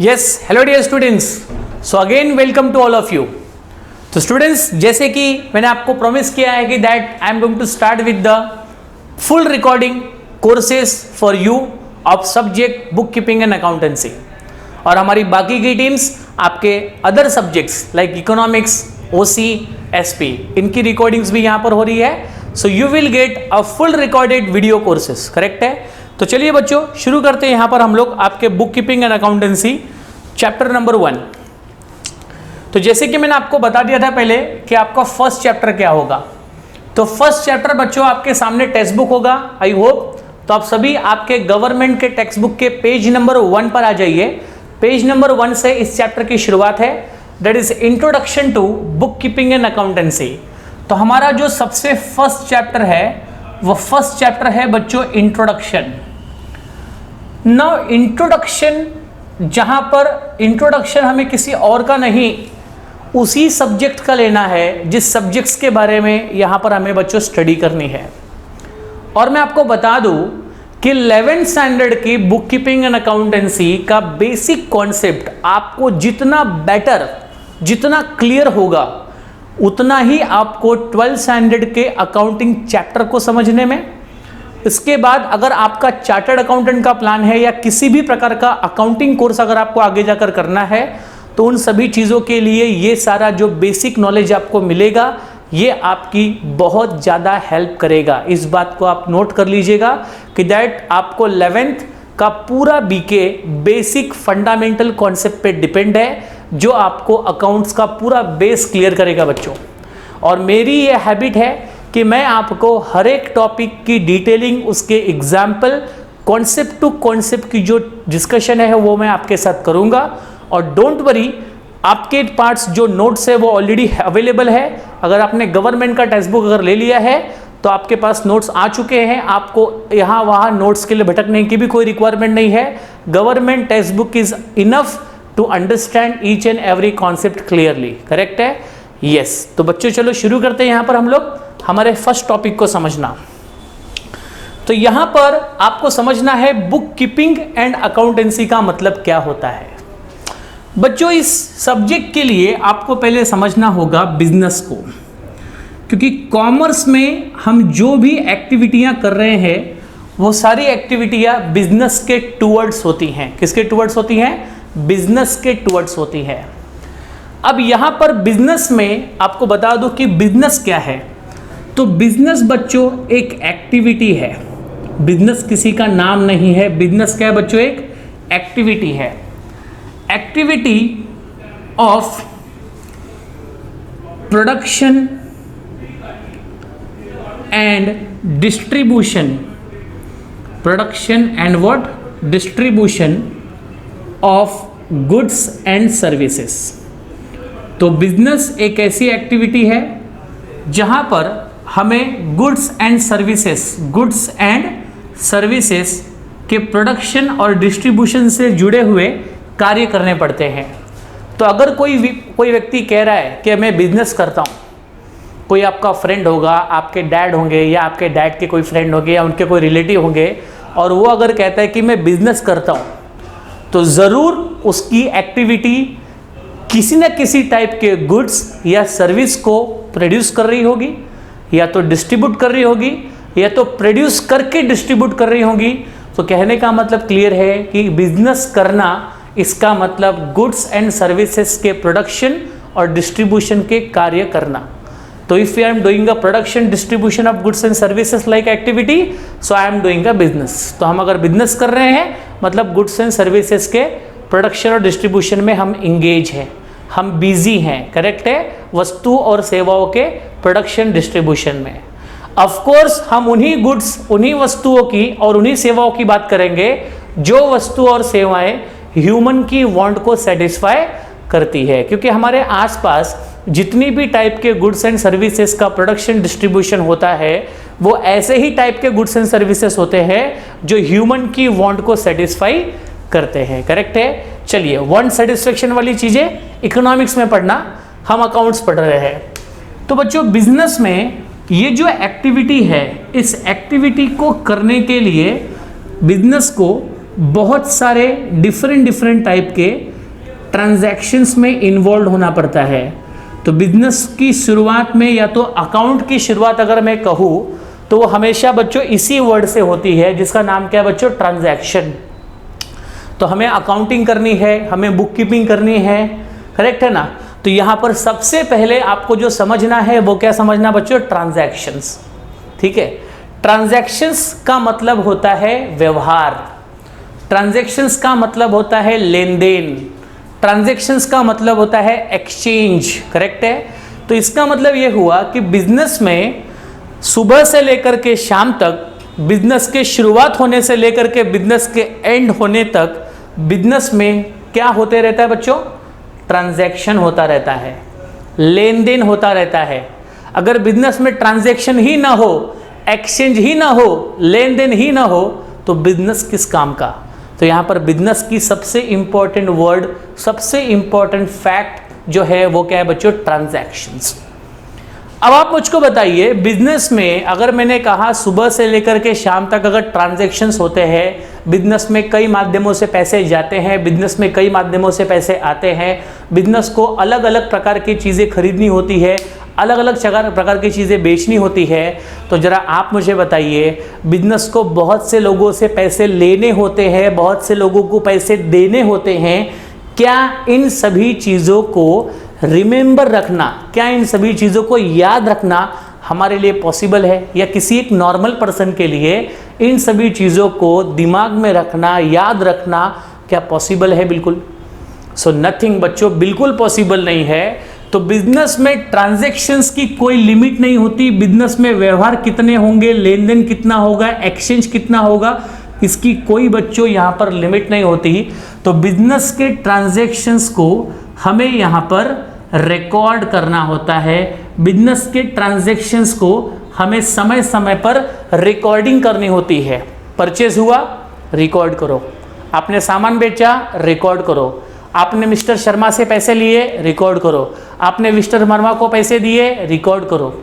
Yes hello dear students, so again welcome to all of you. तो students, जैसे कि मैंने आपको प्रॉमिस किया है कि that I am going to start with the full recording courses for you of subject bookkeeping and accountancy, और हमारी बाकी की टीम्स आपके other subjects like economics, OC, SP, इनकी रिकॉर्डिंग्स भी यहाँ पर हो रही है। So you will get a full recorded video courses, correct है। तो चलिए बच्चों शुरू करते हैं यहाँ पर हम लोग आपके book keeping and accountancy chapter number 1। तो जैसे कि मैंने आपको बता दिया था पहले कि आपका फर्स्ट चैप्टर क्या होगा। तो फर्स्ट चैप्टर बच्चों आपके सामने टेक्स्ट बुक होगा, आई होप। तो आप सभी आपके गवर्नमेंट के टेक्स्ट बुक के पेज नंबर 1 पर आ जाइए। पेज नंबर 1 से इस चैप्टर की शुरुआत है, that is introduction to bookkeeping and accountancy. तो हमारा जो सबसे फर्स्ट चैप्टर है वो फर्स्ट चैप्टर है बच्चों इंट्रोडक्शन। नाउ इंट्रोडक्शन, जहां पर इंट्रोडक्शन हमें किसी और का नहीं उसी सब्जेक्ट का लेना है जिस सब्जेक्ट्स के बारे में यहां पर हमें बच्चों स्टडी करनी है। और मैं आपको बता दूं कि 11th स्टैंडर्ड की बुक कीपिंग एंड अकाउंटेंसी का बेसिक कॉन्सेप्ट आपको जितना बेटर, जितना क्लियर होगा, उतना ही आपको 12th स्टैंडर्ड के अकाउंटिंग चैप्टर को समझने में। इसके बाद अगर आपका चार्टर्ड अकाउंटेंट का प्लान है या किसी भी प्रकार का अकाउंटिंग कोर्स अगर आपको आगे जाकर करना है, तो उन सभी चीज़ों के लिए ये सारा जो बेसिक नॉलेज आपको मिलेगा ये आपकी बहुत ज़्यादा हेल्प करेगा। इस बात को आप नोट कर लीजिएगा कि दैट आपको 11th का पूरा बीके बेसिक फंडामेंटल कॉन्सेप्ट पे डिपेंड है, जो आपको अकाउंट्स का पूरा बेस क्लियर करेगा बच्चों। और मेरी ये हैबिट है कि मैं आपको हर एक टॉपिक की डिटेलिंग, उसके एग्जाम्पल, कॉन्सेप्ट टू कॉन्सेप्ट की जो डिस्कशन है वो मैं आपके साथ करूंगा। और डोंट वरी, आपके पार्ट्स जो नोट्स है वो ऑलरेडी अवेलेबल है। अगर आपने गवर्नमेंट का टेक्स्ट बुक अगर ले लिया है तो आपके पास नोट्स आ चुके हैं। आपको यहाँ वहाँ नोट्स के लिए भटकने की भी कोई रिक्वायरमेंट नहीं है। Government textbook is enough to understand each and every concept clearly, correct है। यस, तो बच्चों चलो शुरू करते हैं यहाँ पर हम लोग हमारे फर्स्ट टॉपिक को समझना। तो यहां पर आपको समझना है बुक कीपिंग एंड अकाउंटेंसी का मतलब क्या होता है। बच्चों इस सब्जेक्ट के लिए आपको पहले समझना होगा बिजनेस को, क्योंकि कॉमर्स में हम जो भी एक्टिविटियां कर रहे हैं वो सारी एक्टिविटियां बिजनेस के टूवर्ड्स होती हैं। किसके टूवर्ड्स होती हैं? बिजनेस के टूवर्ड्स होती है। अब यहां पर बिजनेस में आपको बता दूं कि बिजनेस क्या है। तो बिजनेस बच्चों एक एक्टिविटी है, बिजनेस किसी का नाम नहीं है। बिजनेस क्या है बच्चों? एक एक्टिविटी है। Activity of production and distribution, production and what? Distribution of goods and services. तो बिजनेस एक ऐसी एक्टिविटी है जहां पर हमें गुड्स एंड सर्विसेज के प्रोडक्शन और डिस्ट्रीब्यूशन से जुड़े हुए कार्य करने पड़ते हैं। तो अगर कोई व्यक्ति कह रहा है कि मैं बिजनेस करता हूँ, कोई आपका फ्रेंड होगा, आपके डैड होंगे या आपके डैड के कोई फ्रेंड होंगे या उनके कोई रिलेटिव होंगे, और वो अगर कहता है कि मैं बिजनेस करता हूँ, तो ज़रूर उसकी एक्टिविटी किसी न किसी टाइप के गुड्स या सर्विस को प्रोड्यूस कर रही होगी, या तो डिस्ट्रीब्यूट कर रही होगी, या तो प्रोड्यूस करके डिस्ट्रीब्यूट कर रही होगी। तो कहने का मतलब क्लियर है कि बिजनेस करना, इसका मतलब गुड्स एंड सर्विसेज के प्रोडक्शन और डिस्ट्रीब्यूशन के कार्य करना। तो if I am doing a production distribution of goods and services like activity, so I am doing a business. तो हम अगर बिजनेस कर रहे हैं मतलब गुड्स एंड सर्विसेज के प्रोडक्शन और डिस्ट्रीब्यूशन में हम इंगेज हैं, हम बिजी हैं, करेक्ट है। वस्तु और सेवाओं के प्रोडक्शन डिस्ट्रीब्यूशन में ऑफ कोर्स हम उन्हीं गुड्स, उन्हीं वस्तुओं की और उन्हीं सेवाओं की बात करेंगे जो वस्तु और सेवाएं ह्यूमन की वांट को सेटिस्फाई करती है। क्योंकि हमारे आसपास जितनी भी टाइप के गुड्स एंड सर्विसेज का प्रोडक्शन डिस्ट्रीब्यूशन होता है वो ऐसे ही टाइप के गुड्स एंड सर्विसेज होते हैं जो ह्यूमन की वांट को सेटिस्फाई करते हैं, करेक्ट है। चलिए, वांट सेटिस्फेक्शन वाली चीजें इकोनॉमिक्स में पढ़ना, हम अकाउंट्स पढ़ रहे हैं। तो बच्चों बिजनेस में ये जो एक्टिविटी है, इस एक्टिविटी को करने के लिए बिजनेस को बहुत सारे डिफरेंट टाइप के ट्रांजैक्शंस में इन्वॉल्व होना पड़ता है। तो बिजनेस की शुरुआत में या तो अकाउंट की शुरुआत अगर मैं कहूँ तो वो हमेशा बच्चों इसी वर्ड से होती है, जिसका नाम क्या है बच्चों, ट्रांजैक्शन। तो हमें अकाउंटिंग करनी है, हमें बुक कीपिंग करनी है, करेक्ट है ना। तो यहाँ पर सबसे पहले आपको जो समझना है वो क्या समझना बच्चों, ट्रांजैक्शंस। ठीक है, ट्रांजैक्शंस का मतलब होता है व्यवहार, ट्रांजैक्शंस का मतलब होता है लेन देन, ट्रांजैक्शंस का मतलब होता है एक्सचेंज, करेक्ट है। तो इसका मतलब ये हुआ कि बिजनेस में सुबह से लेकर के शाम तक, बिजनेस के शुरुआत होने से लेकर के बिजनेस के एंड होने तक बिजनेस में क्या होते रहता है बच्चों, ट्रांजैक्शन होता रहता है, लेन देन होता रहता है। अगर बिजनेस में ट्रांजैक्शन ही ना हो, एक्सचेंज ही ना हो, लेन देन ही ना हो, तो बिजनेस किस काम का। तो यहाँ पर बिजनेस की सबसे इंपॉर्टेंट वर्ड, सबसे इंपॉर्टेंट फैक्ट जो है वो क्या है बच्चों, ट्रांजैक्शंस। अब आप मुझको बताइए, बिजनेस में अगर मैंने कहा सुबह से लेकर के शाम तक अगर ट्रांजैक्शंस होते हैं, बिजनेस में कई माध्यमों से पैसे जाते हैं, बिजनेस में कई माध्यमों से पैसे आते हैं, बिजनेस को अलग अलग प्रकार की चीज़ें खरीदनी होती है, अलग अलग प्रकार की चीज़ें बेचनी होती है। तो ज़रा आप मुझे बताइए, बिजनेस को बहुत से लोगों से पैसे लेने होते हैं, बहुत से लोगों को पैसे देने होते हैं। क्या इन सभी चीज़ों को रिमेंबर रखना, क्या इन सभी चीज़ों को याद रखना हमारे लिए पॉसिबल है, या किसी एक नॉर्मल पर्सन के लिए इन सभी चीज़ों को दिमाग में रखना, याद रखना क्या पॉसिबल है? बिल्कुल सो नथिंग बच्चों, बिल्कुल पॉसिबल नहीं है। तो बिजनेस में ट्रांजैक्शंस की कोई लिमिट नहीं होती, बिजनेस में व्यवहार कितने होंगे, लेन देन कितना होगा, एक्सचेंज कितना होगा, इसकी कोई बच्चों यहाँ पर लिमिट नहीं होती। तो बिजनेस के ट्रांजैक्शंस को हमें यहाँ पर रिकॉर्ड करना होता है, बिजनेस के ट्रांजैक्शंस को हमें समय समय पर रिकॉर्डिंग करनी होती है। परचेज हुआ, रिकॉर्ड करो, आपने सामान बेचा, रिकॉर्ड करो, आपने मिस्टर शर्मा से पैसे लिए, रिकॉर्ड करो, आपने मिस्टर वर्मा को पैसे दिए, रिकॉर्ड करो,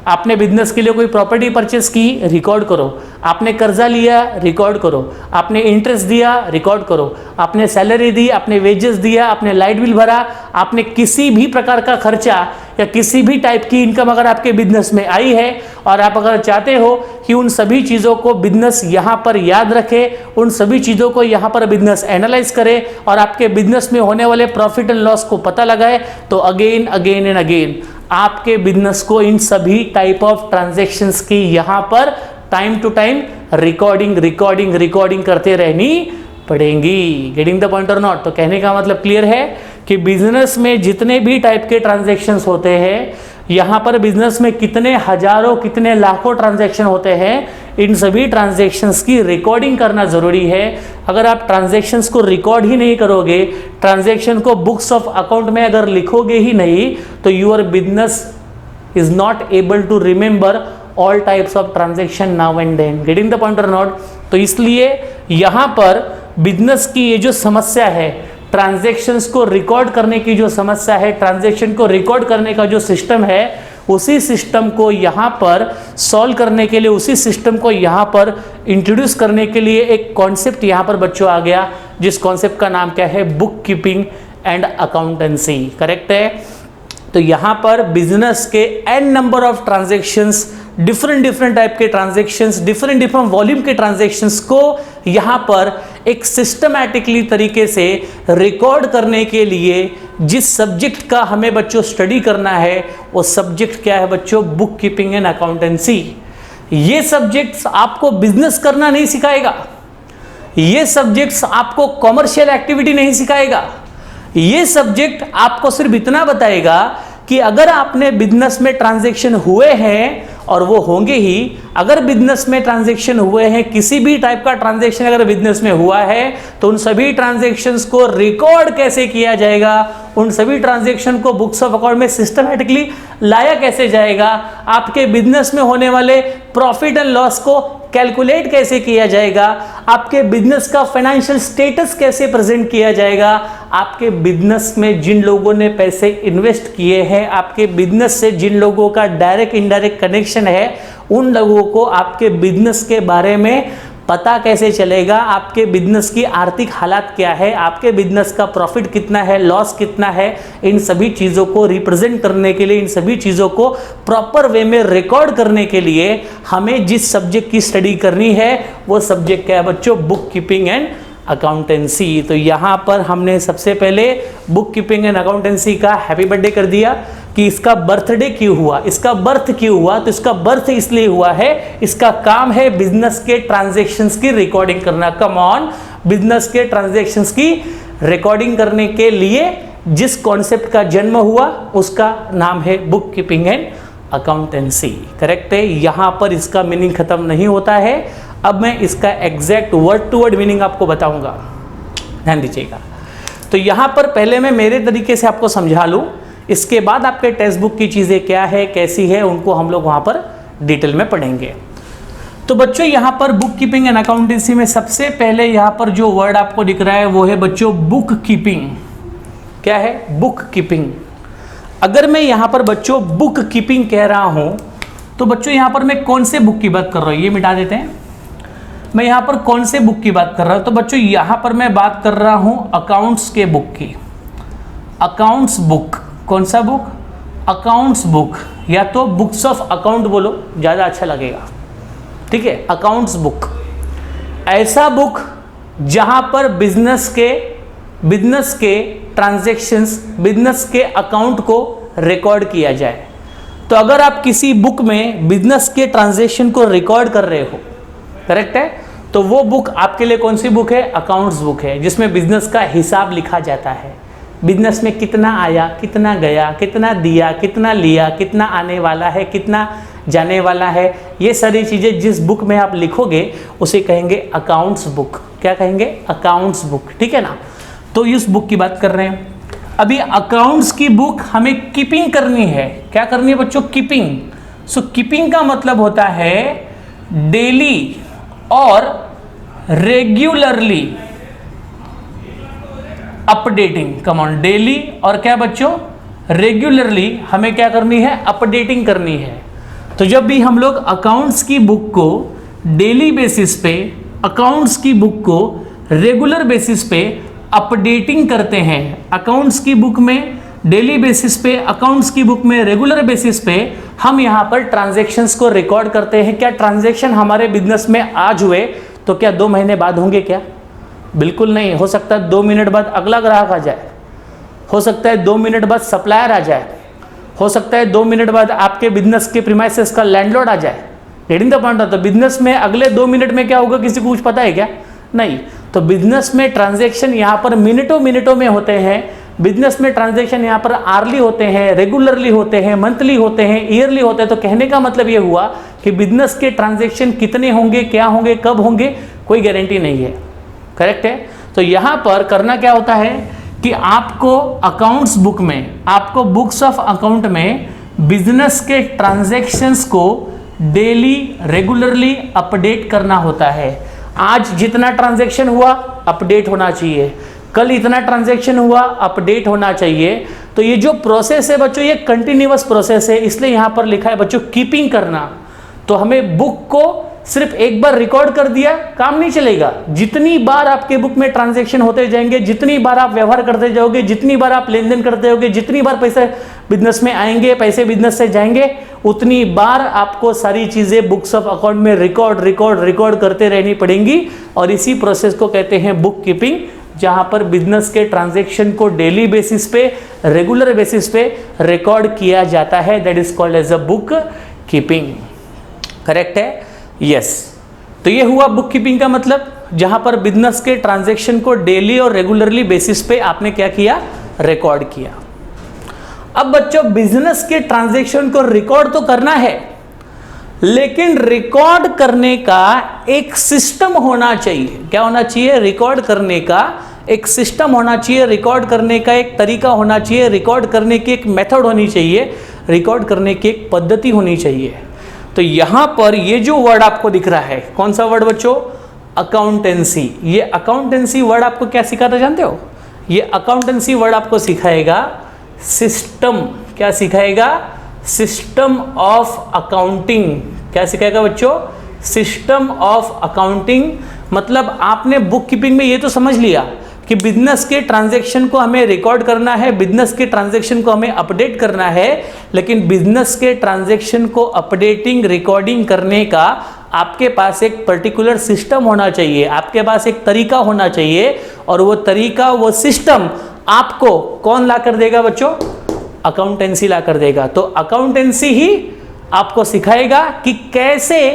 आपने बिजनेस के लिए कोई प्रॉपर्टी परचेस की, रिकॉर्ड करो, आपने कर्जा लिया, रिकॉर्ड करो, आपने इंटरेस्ट दिया, रिकॉर्ड करो, आपने सैलरी दी, आपने वेजेस दिया, आपने लाइट बिल भरा, आपने किसी भी प्रकार का खर्चा या किसी भी टाइप की इनकम अगर आपके बिजनेस में आई है और आप अगर चाहते हो कि उन सभी चीज़ों को बिजनेस यहाँ पर याद रखे, उन सभी चीज़ों को यहाँ पर बिजनेस एनालाइज करे और आपके बिजनेस में होने वाले प्रॉफिट एंड लॉस को पता लगाए, तो अगेन अगेन एंड अगेन आपके बिजनेस को इन सभी टाइप ऑफ ट्रांजैक्शंस की यहाँ पर टाइम टू टाइम रिकॉर्डिंग करते रहनी पड़ेंगी। Getting the point or not? तो कहने का मतलब क्लियर है कि बिजनेस में जितने भी टाइप के ट्रांजैक्शंस होते हैं, यहाँ पर बिजनेस में कितने हजारों कितने लाखों ट्रांजैक्शन होते हैं, इन सभी ट्रांजैक्शंस की रिकॉर्डिंग करना ज़रूरी है। अगर आप ट्रांजैक्शंस को रिकॉर्ड ही नहीं करोगे, ट्रांजैक्शन को बुक्स ऑफ अकाउंट में अगर लिखोगे ही नहीं, तो your business is not able to remember all types of transaction now and then. Getting the point or not? तो इसलिए यहाँ पर बिजनेस की ये जो समस्या है, ट्रांजैक्शंस को रिकॉर्ड करने की जो समस्या है, ट्रांजैक्शन को रिकॉर्ड करने का जो सिस्टम है, उसी सिस्टम को यहाँ पर सॉल्व करने के लिए, उसी सिस्टम को यहाँ पर इंट्रोड्यूस करने के लिए एक कॉन्सेप्ट यहाँ पर बच्चों आ गया, जिस कॉन्सेप्ट का नाम क्या है? Book keeping and accountancy. Correct है? तो यहाँ पर बिजनेस के an number of transactions, different type के ट्रांजैक्शंस, डिफरेंट वॉल्यूम के ट्रांजैक्शंस को यहाँ पर एक सिस्टमैटिकली तरीके से रिकॉर्ड करने के लिए जिस सब्जेक्ट का हमें बच्चों स्टडी करना है, वो सब्जेक्ट क्या है बच्चों? Book keeping and accountancy. ये सब्जेक्ट्स आपको बिजनेस करना नहीं सिखाएगा, ये सब्जेक्ट्स आपको कॉमर्शियल एक्टिविटी नहीं सिखाएगा, ये सब्जेक्ट आपको सिर्फ इतना बताएगा कि अगर आपने बिजनेस में ट्रांजैक्शन हुए हैं, और वो होंगे ही, अगर बिजनेस में ट्रांजैक्शन हुए हैं, किसी भी टाइप का ट्रांजैक्शन अगर बिजनेस में हुआ है, तो उन सभी ट्रांजैक्शंस को रिकॉर्ड कैसे किया जाएगा, उन सभी ट्रांजैक्शन को बुक्स ऑफ अकाउंट में सिस्टमैटिकली लाया कैसे जाएगा, आपके बिजनेस में होने वाले प्रॉफिट एंड लॉस को कैलकुलेट कैसे किया जाएगा, आपके बिजनेस का फाइनेंशियल स्टेटस कैसे प्रेजेंट किया जाएगा, आपके बिजनेस में जिन लोगों ने पैसे इन्वेस्ट किए हैं, आपके बिजनेस से जिन लोगों का डायरेक्ट इनडायरेक्ट कनेक्शन है, उन लोगों को आपके बिजनेस के बारे में पता कैसे चलेगा आपके बिजनेस की आर्थिक हालात क्या है, आपके बिजनेस का प्रॉफिट कितना है, लॉस कितना है, इन सभी चीज़ों को रिप्रेजेंट करने के लिए, इन सभी चीज़ों को प्रॉपर वे में रिकॉर्ड करने के लिए हमें जिस सब्जेक्ट की स्टडी करनी है वो सब्जेक्ट क्या है बच्चों, बुक कीपिंग एंड अकाउंटेंसी। तो यहाँ पर हमने सबसे पहले बुक कीपिंग एंड अकाउंटेंसी का हैप्पी बर्थडे कर दिया कि इसका बर्थडे क्यों हुआ, इसका बर्थ क्यों हुआ, तो इसका बर्थ इसलिए हुआ है, इसका काम है बिजनेस के ट्रांजैक्शंस की रिकॉर्डिंग करना। कम ऑन, बिजनेस के ट्रांजैक्शंस की रिकॉर्डिंग करने के लिए जिस कॉन्सेप्ट का जन्म हुआ उसका नाम है book keeping and accountancy. Correct है। यहाँ पर इसका मीनिंग खत्म नहीं होता है, अब मैं इसका exact word to word meaning आपको बताऊंगा, ध्यान दीजिएगा। तो यहाँ पर पहले मैं मेरे तरीके से आपको समझा लूँ, इसके बाद आपके टेक्स्ट बुक की चीज़ें क्या है कैसी है उनको हम लोग वहाँ पर डिटेल में पढ़ेंगे। तो बच्चों यहाँ पर बुक कीपिंग एंड अकाउंटेंसी में सबसे पहले यहाँ पर जो वर्ड आपको दिख रहा है वो है बच्चों बुक कीपिंग। क्या है? Book keeping. अगर मैं यहाँ पर बच्चों बुक कीपिंग कह रहा हूँ तो बच्चों यहाँ पर मैं कौन से बुक की बात कर रहा हूँ, ये मिटा देते हैं। मैं यहाँ पर कौन से बुक की बात कर रहा हूँ, तो बच्चों यहाँ पर मैं बात कर रहा हूँ अकाउंट्स के बुक की। अकाउंट्स बुक, कौन सा बुक? अकाउंट्स बुक, या तो बुक्स ऑफ अकाउंट बोलो ज़्यादा अच्छा लगेगा, ठीक है। अकाउंट्स बुक, ऐसा बुक जहाँ पर बिजनेस के ट्रांजैक्शंस, बिजनेस के अकाउंट को रिकॉर्ड किया जाए। तो अगर आप किसी बुक में बिजनेस के ट्रांजैक्शन को रिकॉर्ड कर रहे हो, करेक्ट है, तो वो बुक आपके लिए कौन सी बुक है? अकाउंट्स बुक है, जिसमें बिजनेस का हिसाब लिखा जाता है। बिजनेस में कितना आया, कितना गया, कितना दिया, कितना लिया, कितना आने वाला है, कितना जाने वाला है, ये सारी चीज़ें जिस बुक में आप लिखोगे उसे कहेंगे अकाउंट्स बुक। क्या कहेंगे? अकाउंट्स बुक, ठीक है ना। तो इस बुक की बात कर रहे हैं। अभी अकाउंट्स की बुक हमें कीपिंग करनी है। क्या करनी है बच्चों? कीपिंग। सो कीपिंग का मतलब होता है डेली और regularly updating. Come on, daily और क्या बच्चों? रेगुलरली हमें क्या करनी है? अपडेटिंग करनी है। तो जब भी हम लोग अकाउंट्स की बुक को डेली बेसिस पे, अकाउंट्स की बुक को रेगुलर बेसिस पे अपडेटिंग करते हैं, अकाउंट्स की बुक में डेली बेसिस पे, अकाउंट्स की बुक में रेगुलर बेसिस पे हम यहाँ पर ट्रांजैक्शंस को रिकॉर्ड करते हैं। क्या ट्रांजैक्शन हमारे बिजनेस में आज हुए तो क्या 2 महीने बाद होंगे क्या? बिल्कुल नहीं। हो सकता है 2 मिनट बाद अगला ग्राहक आ जाए, हो सकता है 2 मिनट बाद सप्लायर आ जाए, हो सकता है 2 मिनट बाद आपके बिजनेस के प्रीमाइसेस का लैंडलॉर्ड आ जाए। Getting the point? तो बिजनेस में अगले 2 मिनट में क्या होगा किसी को कुछ पता है क्या? नहीं। तो बिजनेस में ट्रांजैक्शन यहाँ पर मिनटों में होते हैं। बिजनेस में ट्रांजैक्शन यहाँ पर आर्ली होते हैं, रेगुलरली होते हैं, मंथली होते हैं, ईयरली होते हैं। तो कहने का मतलब ये हुआ कि बिजनेस के ट्रांजैक्शन कितने होंगे, क्या होंगे, कब होंगे, कोई गारंटी नहीं है। करेक्ट है। तो यहाँ पर करना क्या होता है कि आपको अकाउंट्स बुक में, आपको बुक्स ऑफ अकाउंट में बिजनेस के ट्रांजैक्शंस को डेली रेगुलरली अपडेट करना होता है। आज जितना ट्रांजैक्शन हुआ अपडेट होना चाहिए, कल इतना ट्रांजैक्शन हुआ अपडेट होना चाहिए। तो ये जो प्रोसेस है बच्चों, ये कंटिन्यूअस प्रोसेस है, इसलिए यहाँ पर लिखा है बच्चों कीपिंग करना। तो हमें बुक को सिर्फ एक बार रिकॉर्ड कर दिया काम नहीं चलेगा। जितनी बार आपके बुक में ट्रांजैक्शन होते जाएंगे, जितनी बार आप व्यवहार करते जाओगे, जितनी बार आप लेन देन करते होगे, जितनी बार पैसे बिजनेस में आएंगे, पैसे बिजनेस से जाएंगे, उतनी बार आपको सारी चीजें बुक्स ऑफ अकाउंट में रिकॉर्ड करते रहनी पड़ेंगी। और इसी प्रोसेस को कहते हैं बुक कीपिंग, जहां पर बिजनेस के ट्रांजैक्शन को डेली बेसिस पे, रेगुलर बेसिस पे रिकॉर्ड किया जाता है। That is called as a book keeping. Correct है? यस। तो ये हुआ बुक कीपिंग का मतलब, जहां पर बिजनेस के ट्रांजैक्शन को डेली और रेगुलरली बेसिस पे आपने क्या किया? रिकॉर्ड किया। अब बच्चों बिजनेस के ट्रांजैक्शन को रिकॉर्ड तो करना है, लेकिन रिकॉर्ड करने का एक सिस्टम होना चाहिए। क्या होना चाहिए? रिकॉर्ड करने का एक सिस्टम होना चाहिए, रिकॉर्ड करने का एक तरीका होना चाहिए, रिकॉर्ड करने की एक मेथड होनी चाहिए, रिकॉर्ड करने की एक पद्धति होनी चाहिए। तो यहां पर ये जो वर्ड आपको दिख रहा है, कौन सा वर्ड बच्चों? अकाउंटेंसी। ये अकाउंटेंसी वर्ड आपको क्या सिखाता जानते हो? ये अकाउंटेंसी वर्ड आपको सिखाएगा सिस्टम। क्या सिखाएगा? System of accounting. क्या सिखाएगा बच्चों? सिस्टम ऑफ अकाउंटिंग, मतलब आपने बुक कीपिंग में ये तो समझ लिया कि बिजनेस के ट्रांजैक्शन को हमें रिकॉर्ड करना है, बिजनेस के ट्रांजैक्शन को हमें अपडेट करना है, लेकिन बिजनेस के ट्रांजैक्शन को अपडेटिंग रिकॉर्डिंग करने का आपके पास एक पर्टिकुलर सिस्टम होना चाहिए, आपके पास एक तरीका होना चाहिए, और वो तरीका, वो सिस्टम आपको कौन ला कर देगा बच्चों? अकाउंटेंसी ला कर देगा। तो अकाउंटेंसी ही आपको सिखाएगा कि कैसे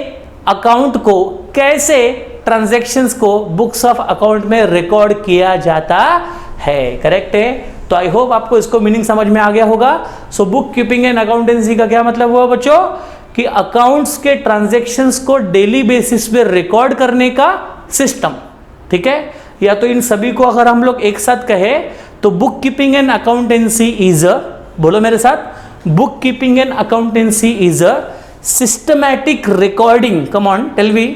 अकाउंट को, कैसे ट्रांजैक्शंस को बुक्स ऑफ अकाउंट में रिकॉर्ड किया जाता है। करेक्ट है? तो आई होप आपको इसको मीनिंग समझ में आ गया होगा। So book keeping and accountancy का क्या मतलब हुआ बच्चों? कि अकाउंट्स के ट्रांजैक्शंस को डेली बेसिस पे रिकॉर्ड करने का सिस्टम। ठीक है? या तो इन सभी को अगर हम लोग एक साथ कहें तो book keeping and accountancy is a, बोलो मेरे साथ, bookkeeping and accountancy is a systematic recording, come on tell me,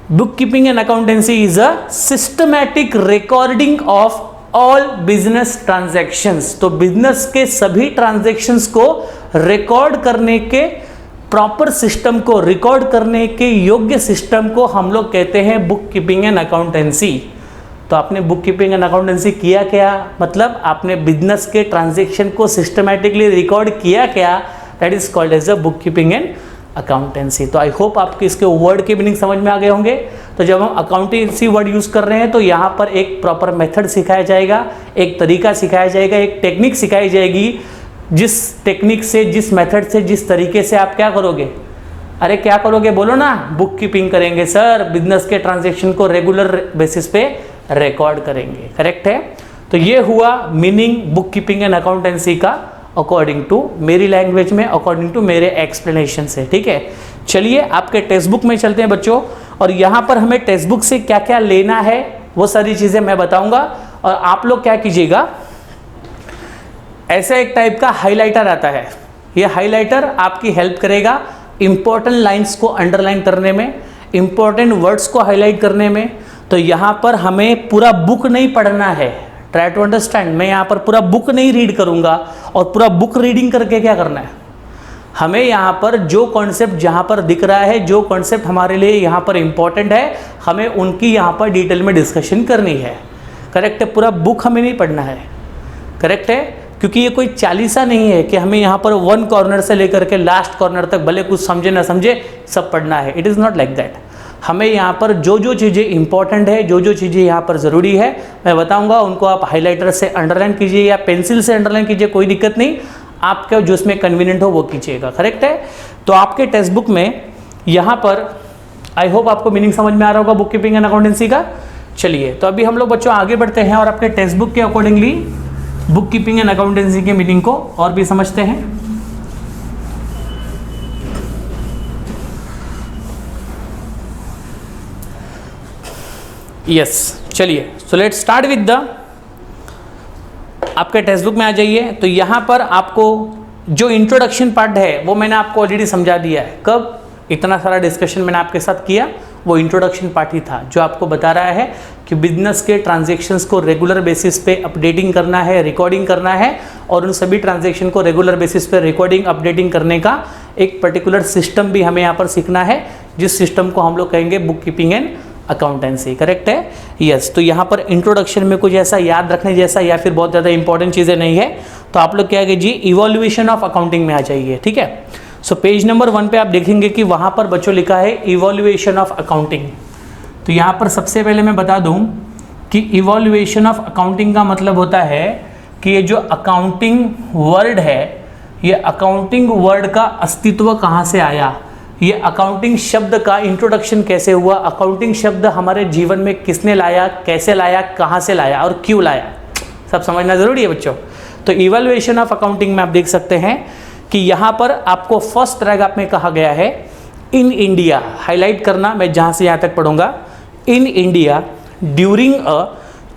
bookkeeping and accountancy is a systematic recording of all business transactions। तो बिजनेस के सभी ट्रांजैक्शंस को record करने के proper system को, रिकॉर्ड करने के योग्य सिस्टम को हम लोग कहते हैं बुक कीपिंग एंड अकाउंटेंसी। तो आपने बुक कीपिंग एंड अकाउंटेंसी किया क्या? मतलब आपने बिजनेस के ट्रांजैक्शन को सिस्टमैटिकली रिकॉर्ड किया क्या? That is called as a book keeping and accountancy. तो आई होप आपके इसके वर्ड के मीनिंग समझ में आ गए होंगे। तो जब हम अकाउंटेंसी वर्ड यूज़ कर रहे हैं तो यहाँ पर एक प्रॉपर मेथड सिखाया जाएगा, एक तरीका सिखाया जाएगा, एक टेक्निक सिखाई जाएगी, जिस टेक्निक से, जिस मेथड से, जिस तरीके से आप क्या करोगे? अरे क्या करोगे बोलो ना? बुक कीपिंग करेंगे सर, बिजनेस के ट्रांजेक्शन को रेगुलर बेसिस पे रिकॉर्ड करेंगे। करेक्ट है? तो ये हुआ meaning book keeping and accountancy का अकॉर्डिंग टू मेरी लैंग्वेज में, अकॉर्डिंग टू मेरे एक्सप्लेनेशन से। ठीक है? चलिए आपके टेक्स्ट बुक में चलते हैं बच्चों, और यहाँ पर हमें टेक्स्ट बुक से क्या क्या लेना है वो सारी चीज़ें मैं बताऊंगा, और आप लोग क्या कीजिएगा, ऐसा एक टाइप का हाइलाइटर आता है, ये हाइलाइटर आपकी हेल्प करेगा इंपॉर्टेंट लाइन्स को अंडरलाइन करने में, इंपॉर्टेंट वर्ड्स को हाईलाइट करने में। तो यहाँ पर हमें पूरा बुक नहीं पढ़ना है, ट्राई टू अंडरस्टैंड। मैं यहाँ पर पूरा बुक नहीं रीड करूँगा, और पूरा बुक रीडिंग करके क्या करना है, हमें यहाँ पर जो कॉन्सेप्ट जहाँ पर दिख रहा है, जो कॉन्सेप्ट हमारे लिए यहाँ पर इम्पॉर्टेंट है, हमें उनकी यहाँ पर डिटेल में डिस्कशन करनी है। करेक्ट है? पूरा बुक हमें नहीं पढ़ना है। करेक्ट है? क्योंकि ये कोई चालीसा नहीं है कि हमें यहाँ पर वन कॉर्नर से लेकर के लास्ट कॉर्नर तक भले कुछ समझे ना समझे सब पढ़ना है। It is not like that. हमें यहाँ पर जो जो चीज़ें इंपॉर्टेंट है, जो जो चीज़ें यहाँ पर ज़रूरी है मैं बताऊँगा, उनको आप हाइलाइटर से अंडरलाइन कीजिए या पेंसिल से अंडरलाइन कीजिए, कोई दिक्कत नहीं, आपका जो उसमें कन्वीनियंट हो वो कीजिएगा। करेक्ट है? तो आपके टेक्स्ट बुक में यहाँ पर आई होप आपको मीनिंग समझ में आ रहा होगा बुक कीपिंग एंड अकाउंटेंसी का। चलिए तो अभी हम लोग बच्चों आगे बढ़ते हैं और अपने टेक्स्ट बुक के accordingly book keeping and accountancy के मीनिंग को और भी समझते हैं। यस चलिए, so let's start with the, आपके टेक्स्ट बुक में आ जाइए। तो यहाँ पर आपको जो इंट्रोडक्शन पार्ट है वो मैंने आपको ऑलरेडी समझा दिया है। कब? इतना सारा डिस्कशन मैंने आपके साथ किया, वो इंट्रोडक्शन पार्ट ही था जो आपको बता रहा है कि बिजनेस के ट्रांजैक्शंस को रेगुलर बेसिस पे अपडेटिंग करना है, रिकॉर्डिंग करना है, और उन सभी ट्रांजैक्शन को रेगुलर बेसिस पे रिकॉर्डिंग अपडेटिंग करने का एक पर्टिकुलर सिस्टम भी हमें यहाँ पर सीखना है, जिस सिस्टम को हम लोग कहेंगे book keeping and accountancy. Correct है? यस। तो यहाँ पर इंट्रोडक्शन में कुछ ऐसा याद रखने जैसा या फिर बहुत ज़्यादा इंपॉर्टेंट चीज़ें नहीं है, तो आप लोग क्या कीजिए, इवोल्यूशन ऑफ अकाउंटिंग में आ जाइए। ठीक है? सो पेज नंबर 1 पे आप देखेंगे कि वहाँ पर बच्चों लिखा है इवोल्यूशन ऑफ अकाउंटिंग। तो यहाँ पर सबसे पहले मैं बता दूँ कि इवोल्यूशन ऑफ अकाउंटिंग का मतलब होता है कि ये जो अकाउंटिंग वर्ड है, ये अकाउंटिंग वर्ड का अस्तित्व कहाँ से आया, ये अकाउंटिंग शब्द का इंट्रोडक्शन कैसे हुआ, अकाउंटिंग शब्द हमारे जीवन में किसने लाया, कैसे लाया, कहाँ से लाया और क्यों लाया, सब समझना ज़रूरी है बच्चों। तो इवैल्यूएशन ऑफ अकाउंटिंग में आप देख सकते हैं कि यहाँ पर आपको फर्स्ट पैराग्राफ में कहा गया है इन इंडिया, हाईलाइट करना, मैं जहाँ से यहाँ तक पढ़ूंगा, in India during a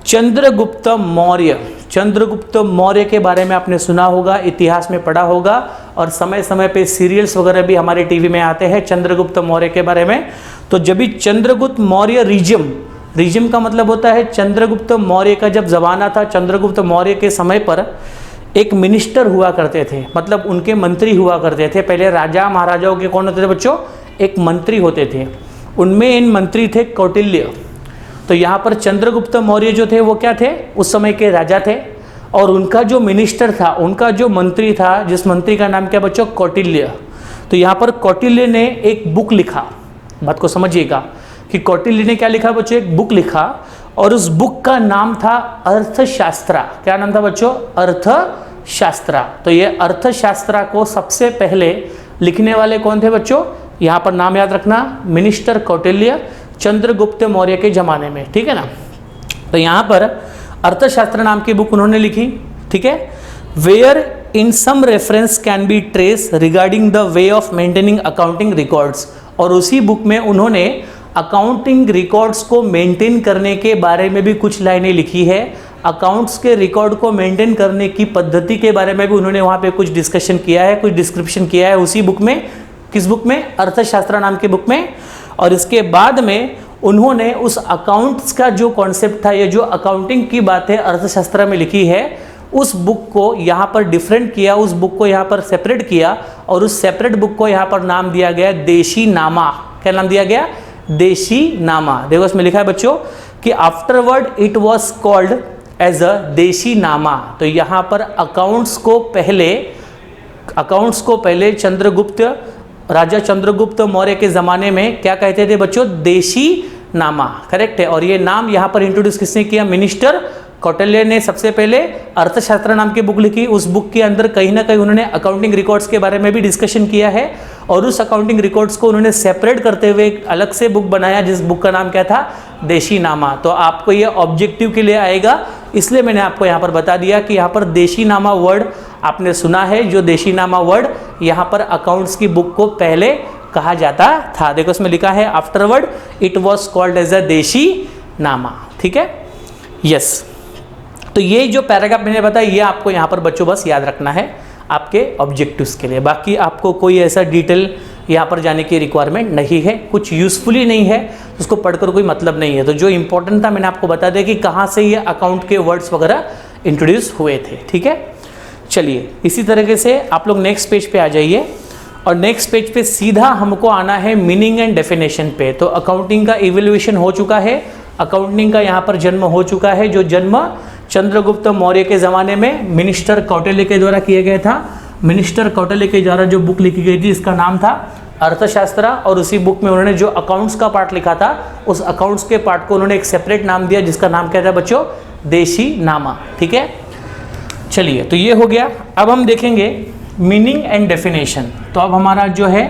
Chandragupta Maurya. Chandragupta Maurya के बारे में आपने सुना होगा, इतिहास में पढ़ा होगा, और समय समय पे सीरियल्स वगैरह भी हमारे टीवी में आते हैं चंद्रगुप्त मौर्य के बारे में। तो जब भी चंद्रगुप्त मौर्य रिजिम का मतलब होता है चंद्रगुप्त मौर्य का जब ज़माना था, चंद्रगुप्त मौर्य के समय पर एक मिनिस्टर हुआ करते थे, मतलब उनके मंत्री हुआ करते थे। पहले राजा महाराजाओं के कौन होते थे बच्चों? एक मंत्री होते थे, उनमें इन मंत्री थे कौटिल्य। तो यहाँ पर चंद्रगुप्त मौर्य जो थे वो क्या थे, उस समय के राजा थे, और उनका जो मिनिस्टर था, उनका जो मंत्री था, जिस मंत्री का नाम क्या बच्चों, कौटिल्य। तो यहाँ पर कौटिल्य ने एक बुक लिखा, बात को समझिएगा कि कौटिल्य ने क्या लिखा बच्चों, एक बुक लिखा, और उस बुक का नाम था अर्थशास्त्रा। क्या नाम था बच्चों, अर्थशास्त्रा। तो ये अर्थशास्त्रा को सबसे पहले लिखने वाले कौन थे बच्चों, यहाँ पर नाम याद रखना, मिनिस्टर कौटिल्य, चंद्रगुप्त मौर्य के जमाने में, ठीक है ना। तो यहाँ पर अर्थशास्त्र नाम की बुक उन्होंने लिखी, ठीक है। Wherein some reference can be trace regarding the way of maintaining accounting records, और उसी बुक में उन्होंने अकाउंटिंग रिकॉर्ड्स को मेंटेन करने के बारे में भी कुछ लाइनें लिखी है। अकाउंट्स के रिकॉर्ड को मेंटेन करने की पद्धति के बारे में भी उन्होंने वहाँ पे कुछ डिस्कशन किया है, कुछ डिस्क्रिप्शन किया है उसी बुक में। किस बुक में, अर्थशास्त्र नाम की बुक में। और इसके बाद में उन्होंने उस अकाउंट्स का जो कॉन्सेप्ट था, ये जो अकाउंटिंग की बातें अर्थशास्त्र में लिखी है, उस बुक को यहाँ पर डिफरेंट किया, उस बुक को यहाँ पर सेपरेट किया, और उस सेपरेट बुक को यहाँ पर नाम दिया गया देशी नामा। क्या नाम दिया गया, देशी नामा। देखो इसमें लिखा है बच्चों कि afterward it was called as a Deshi Nama. तो यहाँ पर अकाउंट्स को पहले चंद्रगुप्त, राजा चंद्रगुप्त मौर्य के ज़माने में क्या कहते थे बच्चों, देशी नामा, करेक्ट है। और ये नाम यहाँ पर इंट्रोड्यूस किसने किया, मिनिस्टर कौटिल्य ने सबसे पहले अर्थशास्त्र नाम की बुक लिखी। उस बुक के अंदर कहीं ना कहीं उन्होंने अकाउंटिंग रिकॉर्ड्स के बारे में भी डिस्कशन किया है, और उस अकाउंटिंग रिकॉर्ड्स को उन्होंने सेपरेट करते हुए एक अलग से बुक बनाया, जिस बुक का नाम क्या था, देशी नामा। तो आपको ये ऑब्जेक्टिव के लिए आएगा, इसलिए मैंने आपको यहाँ पर बता दिया कि यहाँ पर देशी नामा वर्ड आपने सुना है, जो देशी नामा वर्ड यहाँ पर अकाउंट्स की बुक को पहले कहा जाता था। देखो इसमें लिखा है afterward it was called as a Deshi Nama, ठीक है, यस। तो ये जो पैराग्राफ मैंने बताया, ये आपको यहाँ पर बच्चों बस याद रखना है आपके ऑब्जेक्टिव्स के लिए। बाकी आपको कोई ऐसा डिटेल यहाँ पर जाने की रिक्वायरमेंट नहीं है, कुछ यूजफुल ही नहीं है, उसको पढ़कर कोई मतलब नहीं है। तो जो इंपॉर्टेंट था मैंने आपको बता दिया कि कहाँ से ये अकाउंट के वर्ड्स वगैरह इंट्रोड्यूस हुए थे, ठीक है। चलिए इसी तरीके से आप लोग नेक्स्ट पेज पे आ जाइए, और नेक्स्ट पेज पे सीधा हमको आना है मीनिंग एंड डेफिनेशन पे। तो अकाउंटिंग का इवोल्यूशन हो चुका है, अकाउंटिंग का यहाँ पर जन्म हो चुका है, जो जन्म चंद्रगुप्त मौर्य के ज़माने में मिनिस्टर कौटिल्य के द्वारा किया गया था। मिनिस्टर कौटिल्य के द्वारा जो बुक लिखी गई थी, इसका नाम था अर्थशास्त्र, और उसी बुक में उन्होंने जो अकाउंट्स का पार्ट लिखा था, उस अकाउंट्स के पार्ट को उन्होंने एक सेपरेट नाम दिया, जिसका नाम क्या था बच्चों, देशी नामा, ठीक है। चलिए तो ये हो गया। अब हम देखेंगे मीनिंग एंड डेफिनेशन। तो अब हमारा जो है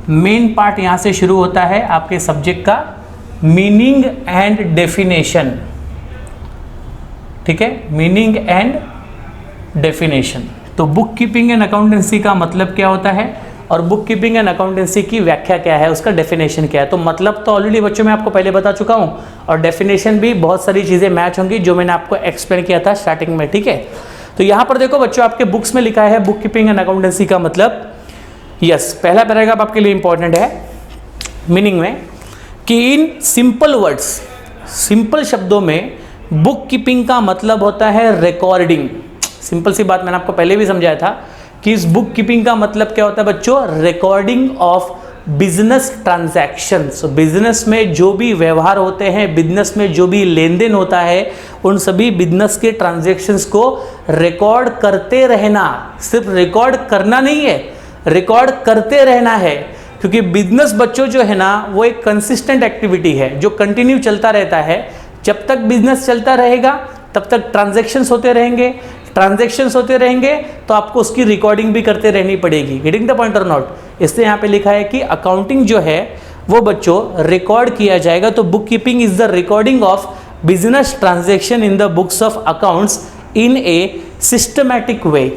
मेन पार्ट यहाँ से शुरू होता है आपके सब्जेक्ट का, मीनिंग एंड डेफिनेशन, ठीक है, मीनिंग एंड डेफिनेशन। तो बुक कीपिंग एंड अकाउंटेंसी का मतलब क्या होता है, और बुक कीपिंग एंड अकाउंटेंसी की व्याख्या क्या है, उसका डेफिनेशन क्या है। तो मतलब तो ऑलरेडी बच्चों मैं आपको पहले बता चुका हूँ, और डेफिनेशन भी बहुत सारी चीज़ें मैच होंगी जो मैंने आपको एक्सप्लेन किया था स्टार्टिंग में, ठीक है। तो यहाँ पर देखो बच्चों, आपके बुक्स में लिखा है बुक कीपिंग एंड अकाउंटेंसी का मतलब, यस, पहला पैराग्राफ आपके लिए इंपॉर्टेंट है मीनिंग में, कि इन सिंपल वर्ड्स, सिंपल शब्दों में बुक कीपिंग का मतलब होता है रिकॉर्डिंग। सिंपल सी बात मैंने आपको पहले भी समझाया था कि इस बुक कीपिंग का मतलब क्या होता है बच्चों, recording of business transactions. Business में जो भी व्यवहार होते हैं, बिजनेस में जो भी लेन देन होता है, उन सभी बिजनेस के ट्रांजैक्शंस को रिकॉर्ड करते रहना। सिर्फ रिकॉर्ड करना नहीं है, रिकॉर्ड करते रहना है, क्योंकि बिजनेस बच्चों जो है ना, वो एक कंसिस्टेंट एक्टिविटी है जो कंटिन्यू चलता रहता है। जब तक बिजनेस चलता रहेगा तब तक ट्रांजैक्शंस होते रहेंगे, ट्रांजैक्शंस होते रहेंगे तो आपको उसकी रिकॉर्डिंग भी करते रहनी पड़ेगी। Getting the point or not. इसलिए यहाँ पे लिखा है कि अकाउंटिंग जो है वो बच्चों रिकॉर्ड किया जाएगा। तो book keeping is the recording of business transaction in the books of accounts in A systematic way.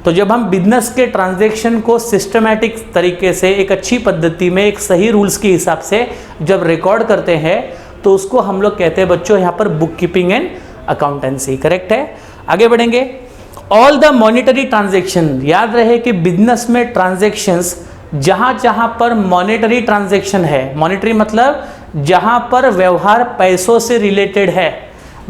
तो जब हम बिजनेस के ट्रांजैक्शन को सिस्टमैटिक तरीके से, एक अच्छी पद्धति में, एक सही रूल्स के हिसाब से जब रिकॉर्ड करते हैं, तो उसको हम लोग कहते हैं बच्चों यहाँ पर book keeping and accountancy. Correct है। आगे बढ़ेंगे। ऑल द मॉनेटरी ट्रांजैक्शन, याद रहे कि बिजनेस में ट्रांजैक्शंस जहां जहां पर मॉनेटरी ट्रांजैक्शन है, मॉनेटरी मतलब जहां पर व्यवहार पैसों से रिलेटेड है,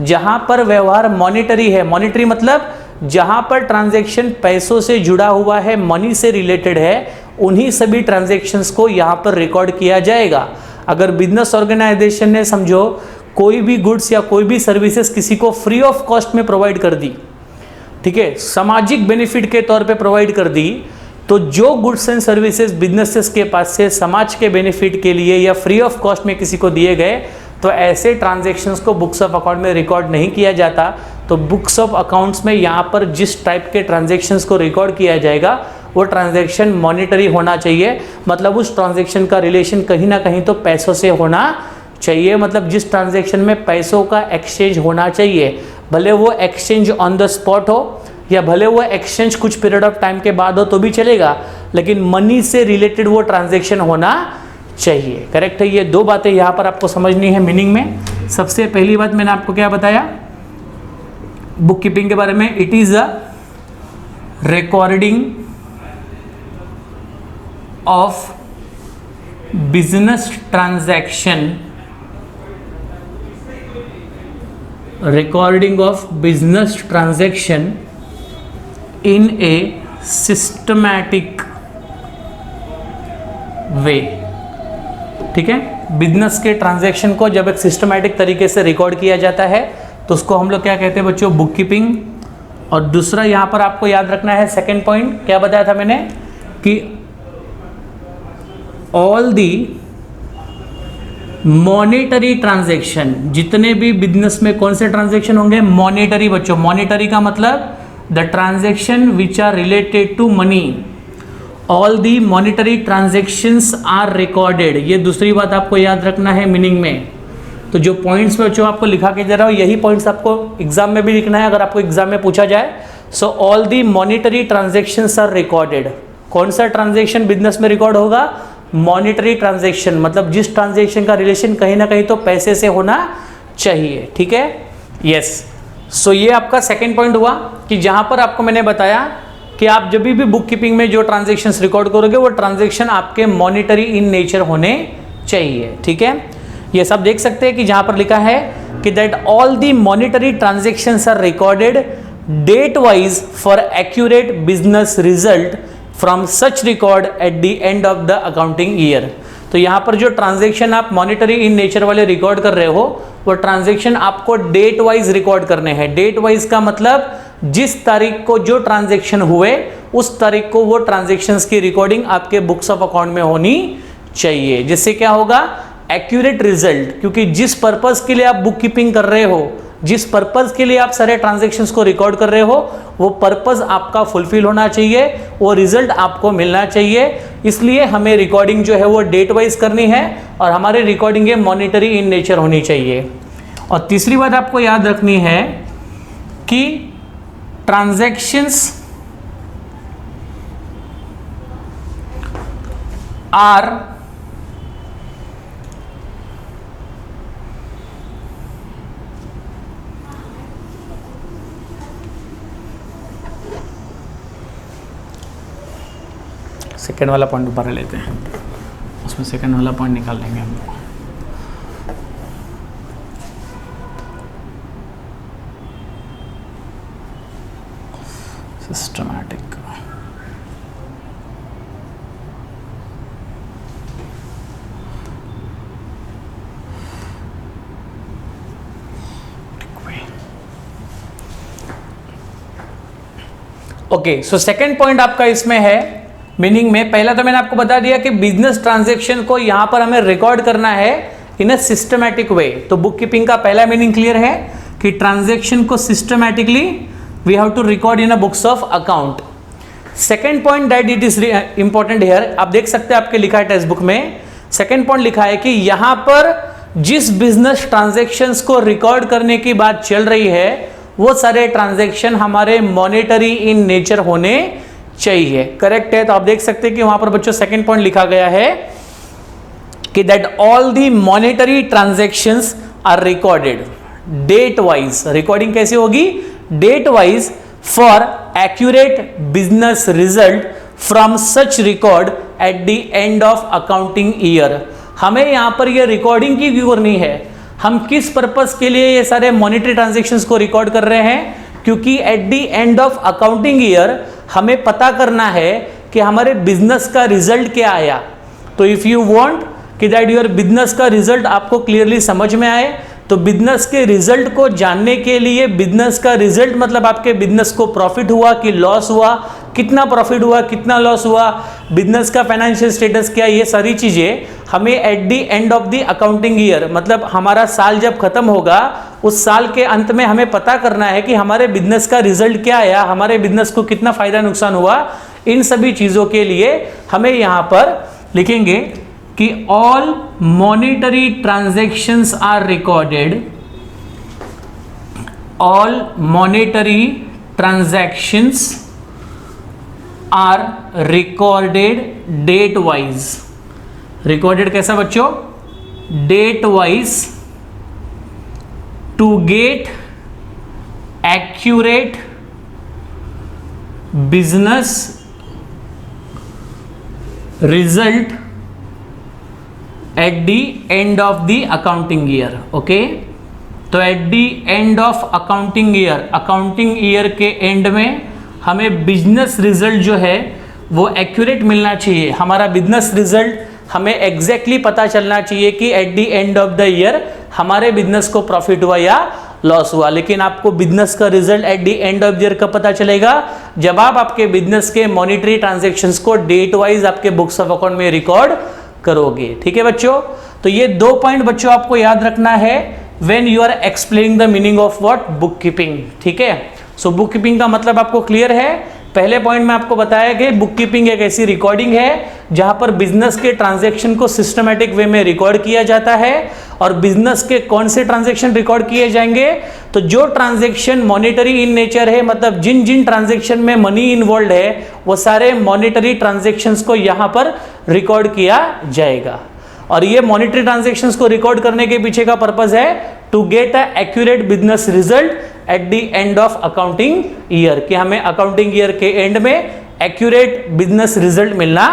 जहां पर व्यवहार मॉनेटरी है, मॉनेटरी मतलब जहां पर ट्रांजैक्शन पैसों से जुड़ा हुआ है, मनी से रिलेटेड है, उन्हीं सभी ट्रांजैक्शंस को यहां पर रिकॉर्ड किया जाएगा। अगर बिजनेस ऑर्गेनाइजेशन ने समझो कोई भी गुड्स या कोई भी सर्विसेज किसी को फ्री ऑफ कॉस्ट में प्रोवाइड कर दी, ठीक है, सामाजिक बेनिफिट के तौर पे प्रोवाइड कर दी, तो जो गुड्स एंड सर्विसेज बिजनेसेस के पास से समाज के बेनिफिट के लिए या फ्री ऑफ कॉस्ट में किसी को दिए गए, तो ऐसे ट्रांजैक्शंस को बुक्स ऑफ अकाउंट में रिकॉर्ड नहीं किया जाता। तो बुक्स ऑफ अकाउंट्स में यहाँ पर जिस टाइप के ट्रांजैक्शंस को रिकॉर्ड किया जाएगा वो ट्रांजैक्शन मॉनिटरी होना चाहिए, मतलब उस ट्रांजैक्शन का रिलेशन कहीं ना कहीं तो पैसों से होना चाहिए, मतलब जिस ट्रांजैक्शन में पैसों का एक्सचेंज होना चाहिए, भले वो एक्सचेंज ऑन द स्पॉट हो या भले वो एक्सचेंज कुछ पीरियड ऑफ टाइम के बाद हो तो भी चलेगा, लेकिन मनी से रिलेटेड वो ट्रांजैक्शन होना चाहिए। करेक्ट है। ये दो बातें यहाँ पर आपको समझनी है मीनिंग में। सबसे पहली बात मैंने आपको क्या बताया बुक कीपिंग के बारे में, it is a recording of business transaction, recording of business transaction in a systematic way। ठीक है, बिजनेस के ट्रांजैक्शन को जब एक सिस्टमैटिक तरीके से रिकॉर्ड किया जाता है तो उसको हम लोग क्या कहते हैं बच्चों, बुक कीपिंग। और दूसरा यहां पर आपको याद रखना है सेकेंड पॉइंट, क्या बताया था मैंने कि ऑल दी मॉनेटरी ट्रांजैक्शन, जितने भी बिजनेस में कौन से ट्रांजैक्शन होंगे, मॉनेटरी बच्चों। मॉनेटरी का मतलब the transaction which are related to money, all the monetary transactions are recorded. ये दूसरी बात आपको याद रखना है मीनिंग में। तो जो पॉइंट्स में बच्चों आपको लिखा के दे रहा हूं, यही पॉइंट्स आपको एग्जाम में भी लिखना है अगर आपको एग्जाम में पूछा जाए। So all the monetary transactions are recorded. कौन सा ट्रांजैक्शन बिजनेस में रिकॉर्ड होगा, मॉनेटरी ट्रांजैक्शन, मतलब जिस ट्रांजैक्शन का रिलेशन कहीं ना कहीं तो पैसे से होना चाहिए। ठीक है, यस। सो ये आपका सेकंड पॉइंट हुआ कि जहां पर आपको मैंने बताया कि आप जब भी बुक कीपिंग में जो ट्रांजैक्शंस रिकॉर्ड करोगे वो ट्रांजैक्शन आपके मॉनेटरी इन नेचर होने चाहिए। ठीक है, ये सब देख सकते हैं कि जहां पर लिखा है कि that all the monetary transactions are recorded date wise for accurate business result from such record at the end of the accounting year. तो यहाँ पर जो ट्रांजैक्शन आप मॉनेटरी इन नेचर वाले रिकॉर्ड कर रहे हो वो ट्रांजैक्शन आपको डेट वाइज रिकॉर्ड करने हैं। डेट वाइज का मतलब जिस तारीख को जो ट्रांजैक्शन हुए उस तारीख को वो ट्रांजैक्शंस की रिकॉर्डिंग आपके बुक्स ऑफ अकाउंट में होनी चाहिए, जिससे क्या होगा, एक्यूरेट रिजल्ट। क्योंकि जिस पर्पज के लिए आप बुक कीपिंग कर रहे हो, जिस पर्पज के लिए आप सारे ट्रांजैक्शंस को रिकॉर्ड कर रहे हो, वो पर्पज आपका फुलफिल होना चाहिए, वो रिजल्ट आपको मिलना चाहिए। इसलिए हमें रिकॉर्डिंग जो है वो डेट वाइज करनी है और हमारी रिकॉर्डिंग मॉनिटरी इन नेचर होनी चाहिए। और तीसरी बात आपको याद रखनी है कि ट्रांजैक्शंस आर सेकेंड वाला पॉइंट ऊपर लेते हैं, उसमें सेकेंड वाला पॉइंट निकाल लेंगे हम लोग। Systematic, okay. So second point आपका इसमें है मीनिंग में। पहला तो मैंने आपको बता दिया कि बिजनेस ट्रांजैक्शन को यहां पर हमें रिकॉर्ड करना है इन अ सिस्टमैटिक वे। तो बुक कीपिंग का पहला मीनिंग क्लियर है कि ट्रांजैक्शन को systematically we have to record in a books of account. Second point that it is important here, आप देख सकते हैं आपके लिखा है टेक्स्ट बुक में, सेकेंड पॉइंट लिखा है कि यहां पर जिस बिजनेस ट्रांजैक्शंस को रिकॉर्ड करने की बात चल रही है वो सारे ट्रांजैक्शन हमारे मॉनेटरी इन नेचर होने चाहिए। करेक्ट है। तो आप देख सकते हैं कि वहां पर बच्चों सेकंड पॉइंट लिखा गया है कि that all the monetary transactions are recorded date wise. Recording कैसे होगी, date wise for accurate business result from such record at the end of accounting year. हमें यहां पर यह रिकॉर्डिंग की क्यों करनी है, हम किस पर्पस के लिए ये सारे मॉनेटरी ट्रांजैक्शंस को रिकॉर्ड कर रहे हैं, क्योंकि eight the end of accounting year हमें पता करना है कि हमारे बिजनेस का रिजल्ट क्या आया। तो इफ यू वांट कि दैट योर बिजनेस का रिजल्ट आपको क्लियरली समझ में आए। तो बिजनेस के रिजल्ट को जानने के लिए, बिजनेस का रिजल्ट मतलब आपके बिजनेस को प्रॉफिट हुआ कि लॉस हुआ, कितना प्रॉफिट हुआ, कितना लॉस हुआ, बिजनेस का फाइनेंशियल स्टेटस क्या, ये सारी चीजें हमें eight the end of the accounting year, मतलब हमारा साल जब खत्म होगा उस साल के अंत में हमें पता करना है कि हमारे बिजनेस का रिजल्ट क्या आया, हमारे बिजनेस को कितना फायदा नुकसान हुआ। इन सभी चीजों के लिए हमें यहां पर लिखेंगे कि all monetary transactions are recorded, all monetary transactions are recorded date wise. Recorded कैसा बच्चों? Date wise, to get accurate business result at the end of the accounting year. Okay, तो at the end of accounting year, accounting year के end में हमें business result जो है वो accurate मिलना चाहिए। हमारा बिजनेस रिजल्ट हमें एग्जैक्टली पता चलना चाहिए कि eight the end of the year हमारे बिजनेस को प्रॉफिट हुआ या लॉस हुआ। लेकिन आपको बिजनेस का result at the end of the year कब पता चलेगा? जब आप आपके बिजनेस के मॉनिटरी ट्रांजैक्शंस को डेट वाइज आपके बुक्स ऑफ अकाउंट में रिकॉर्ड करोगे। ठीक है बच्चों, तो ये 2 पॉइंट बच्चों आपको याद रखना है when you are explaining the meaning of what, book keeping. ठीक है, सो बुक कीपिंग का मतलब आपको क्लियर है। पहले पॉइंट में आपको बताया कि बुक कीपिंग एक ऐसी रिकॉर्डिंग है जहां पर बिजनेस के ट्रांजैक्शन को सिस्टमैटिक वे में रिकॉर्ड किया जाता है। और बिजनेस के कौन से ट्रांजैक्शन रिकॉर्ड किए जाएंगे? तो जो ट्रांजैक्शन मॉनिटरी इन नेचर है, मतलब जिन जिन ट्रांजैक्शन में मनी इन्वॉल्व है वो सारे मॉनिटरी ट्रांजैक्शंस को यहां पर रिकॉर्ड किया जाएगा। और ये मॉनिटरी ट्रांजैक्शंस को रिकॉर्ड करने के पीछे का पर्पस है to get a accurate business result at the end of accounting year, कि हमें अकाउंटिंग ईयर के एंड में एक्यूरेट बिजनेस रिजल्ट मिलना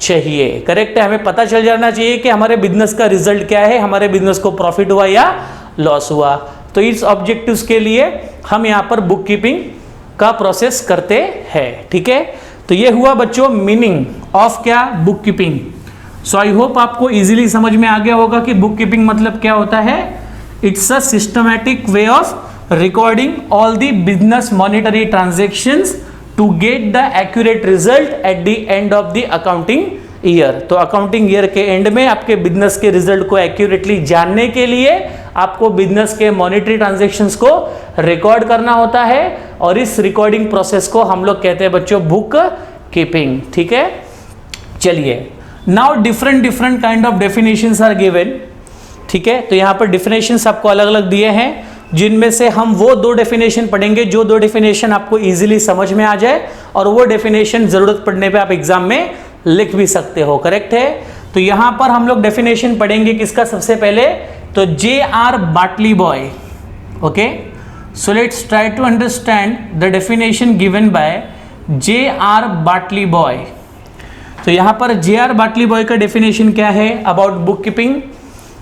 चाहिए। करेक्ट है, हमें पता चल जाना चाहिए कि हमारे बिजनेस का रिजल्ट क्या है, हमारे बिजनेस को प्रॉफिट हुआ या लॉस हुआ। तो इस ऑब्जेक्टिव्स के लिए हम यहाँ पर बुक कीपिंग का प्रोसेस करते हैं। ठीक है, तो ये हुआ बच्चों मीनिंग ऑफ क्या, book keeping. So I hope आपको इजीली समझ में आ गया होगा कि बुक कीपिंग मतलब क्या होता है। It's a systematic way of recording all the business monetary transactions to get the accurate result at the end of the accounting year। तो अकाउंटिंग ईयर के एंड में आपके बिजनेस के रिजल्ट को एक्यूरेटली जानने के लिए आपको बिजनेस के मॉनिटरी ट्रांजैक्शंस को रिकॉर्ड करना होता है, और इस रिकॉर्डिंग प्रोसेस को हम लोग कहते हैं बच्चों बुक कीपिंग। ठीक है, चलिए now different kind of definitions are given. ठीक है, तो यहाँ पर डेफिनेशंस आपको अलग अलग दिए हैं, जिनमें से हम वो 2 डेफिनेशन पढ़ेंगे जो 2 डेफिनेशन आपको इजीली समझ में आ जाए, और वो डेफिनेशन जरूरत पड़ने पे आप एग्जाम में लिख भी सकते हो। करेक्ट है, तो यहां पर हम लोग डेफिनेशन पढ़ेंगे किसका? सबसे पहले तो J.R. Batliboi. Okay, so let's try to understand the definition given by J.R. बाटली बॉय। तो यहां पर J.R. बाटली बॉय का डेफिनेशन क्या है अबाउट बुक कीपिंग?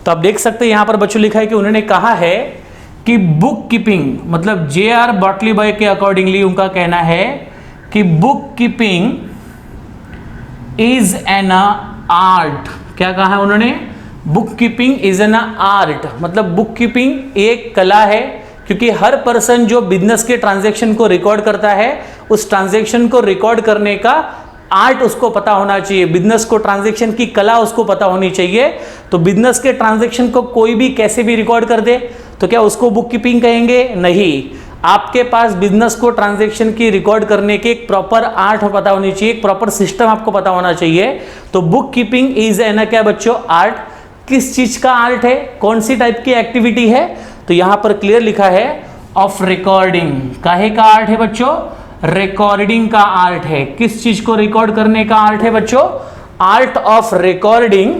तो आप देख सकते हैं यहां पर बच्चों लिखा है कि उन्होंने कहा है कि बुक कीपिंग मतलब J.R. बाटली बॉय के अकॉर्डिंगली उनका कहना है कि book keeping is an art. क्या कहा है उन्होंने? Book keeping is an art, मतलब बुक कीपिंग एक कला है, क्योंकि हर पर्सन जो बिजनेस के ट्रांजैक्शन को रिकॉर्ड करता है उस ट्रांजैक्शन को रिकॉर्ड करने का आर्ट उसको पता होना चाहिए, बिजनेस को ट्रांजैक्शन की कला उसको पता होनी चाहिए। तो बिजनेस के ट्रांजैक्शन को कोई भी कैसे भी रिकॉर्ड कर दे तो क्या उसको बुक कीपिंग कहेंगे? नहीं, आपके पास बिजनेस को ट्रांजैक्शन की रिकॉर्ड करने की एक प्रॉपर आर्ट पता होनी चाहिए, एक प्रॉपर सिस्टम आपको पता होना चाहिए। तो बुक कीपिंग इज एन क्या बच्चों? आर्ट। किस चीज का आर्ट है, कौन सी टाइप की एक्टिविटी है? तो यहां पर क्लियर लिखा है ऑफ रिकॉर्डिंग। काहे का आर्ट है बच्चों? रिकॉर्डिंग का आर्ट है। किस चीज को रिकॉर्ड करने का आर्ट है बच्चों? Art of recording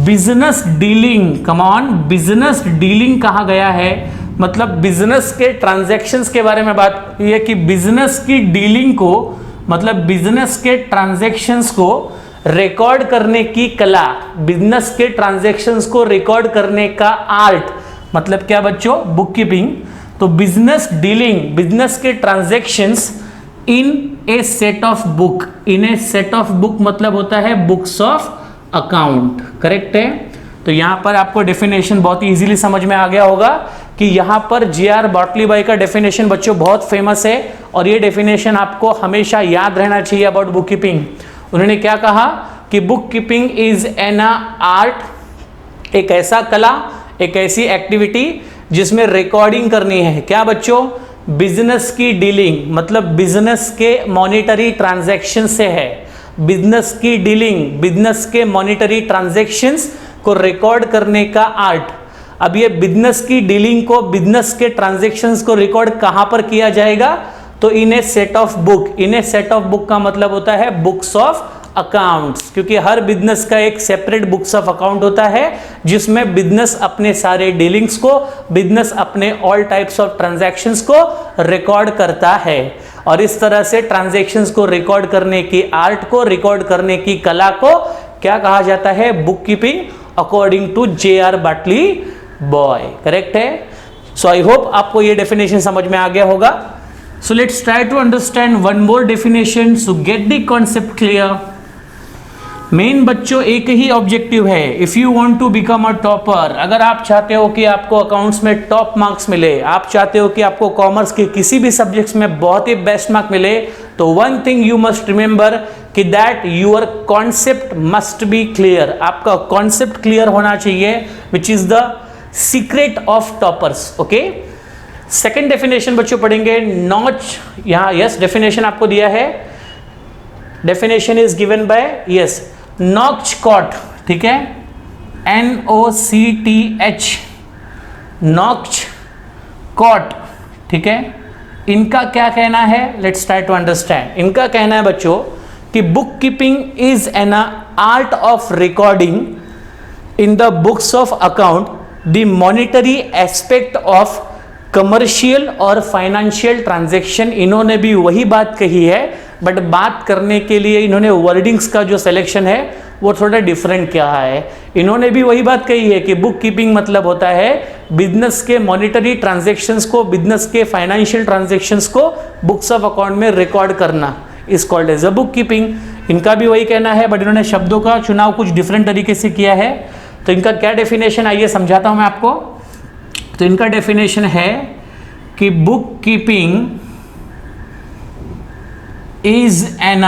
business dealing. Come on, business dealing कहा गया है, मतलब बिजनेस के ट्रांजैक्शंस के बारे में बात हुई है कि बिजनेस की डीलिंग को, मतलब बिजनेस के ट्रांजैक्शंस को रिकॉर्ड करने की कला, बिजनेस के ट्रांजैक्शंस को रिकॉर्ड करने का आर्ट, मतलब क्या बच्चों? Book keeping. तो बिजनेस डीलिंग, बिजनेस के transactions in a set of book, in a set of book मतलब होता है बुक्स ऑफ अकाउंट, करेक्ट है। तो यहाँ पर आपको डेफिनेशन बहुत ही इजीली समझ में आ गया होगा कि यहाँ पर J.R. बार्टलीबाई का डेफिनेशन बच्चों बहुत फेमस है और ये डेफिनेशन आपको हमेशा याद रहना चाहिए अबाउट बुक कीपिंग। उन्होंने क्या कहा कि book keeping is an art, एक ऐसा कला, एक ऐसी एक्टिविटी जिसमें रिकॉर्डिंग करनी है। क्या बच्चों? बिजनेस की डीलिंग, मतलब बिजनेस के मॉनिटरी ट्रांजैक्शन से है। बिजनेस की डीलिंग, बिजनेस के मॉनिटरी ट्रांजैक्शंस को रिकॉर्ड करने का आर्ट। अब ये बिजनेस की डीलिंग को, बिजनेस के ट्रांजैक्शंस को रिकॉर्ड कहां पर किया जाएगा? तो in a set of book. In a set of book का मतलब होता है बुक्स ऑफ अकाउंट्स, क्योंकि हर बिजनेस का एक सेपरेट बुक्स ऑफ अकाउंट होता है जिसमें बिजनेस अपने सारे डीलिंग्स को, बिजनेस अपने ऑल टाइप्स ऑफ ट्रांजैक्शंस को रिकॉर्ड करता है। और इस तरह से ट्रांजैक्शंस को रिकॉर्ड करने की आर्ट को, रिकॉर्ड करने की कला को क्या कहा जाता है? Book keeping, according to J.R. Batliboi, correct है। सो आई होप आपको ये डेफिनेशन समझ में आ गया होगा। So let's try to understand one more definition so get the concept clear. Main बच्चों एक ही ऑब्जेक्टिव है, if you want to become a topper. अगर आप चाहते हो कि आपको अकाउंट्स में टॉप मार्क्स मिले, आप चाहते हो कि आपको कॉमर्स के किसी भी सब्जेक्ट्स में बहुत ही बेस्ट मार्क मिले, तो one thing you must remember कि that your concept must be clear. आपका कॉन्सेप्ट क्लियर होना चाहिए, which is the secret of toppers. Okay, second definition बच्चों पढ़ेंगे, नॉच। यहाँ यस डेफिनेशन आपको दिया है, डेफिनेशन इज गिवन बाय यस नॉक्चकॉट, ठीक है, NOCTH, नॉक्चकॉट, ठीक है। इनका क्या कहना है? Let's try to understand. इनका कहना है बच्चों कि book keeping is an art of recording in the books of account the monetary aspect of commercial और फाइनेंशियल ट्रांजैक्शन। इन्होंने भी वही बात कही है, बट बात करने के लिए इन्होंने वर्डिंग्स का जो सिलेक्शन है वो थोड़ा डिफरेंट क्या है। इन्होंने भी वही बात कही है कि बुक कीपिंग मतलब होता है बिजनेस के मॉनिटरी ट्रांजैक्शंस को, बिजनेस के फाइनेंशियल ट्रांजैक्शंस को बुक्स ऑफ अकाउंट में रिकॉर्ड करना is called as a book keeping. इनका भी वही कहना है, बट इन्होंने शब्दों का चुनाव कुछ डिफरेंट तरीके से किया है। तो इनका क्या डेफिनेशन, आइए समझाता हूं मैं आपको। तो इनका डेफिनेशन है कि book keeping is an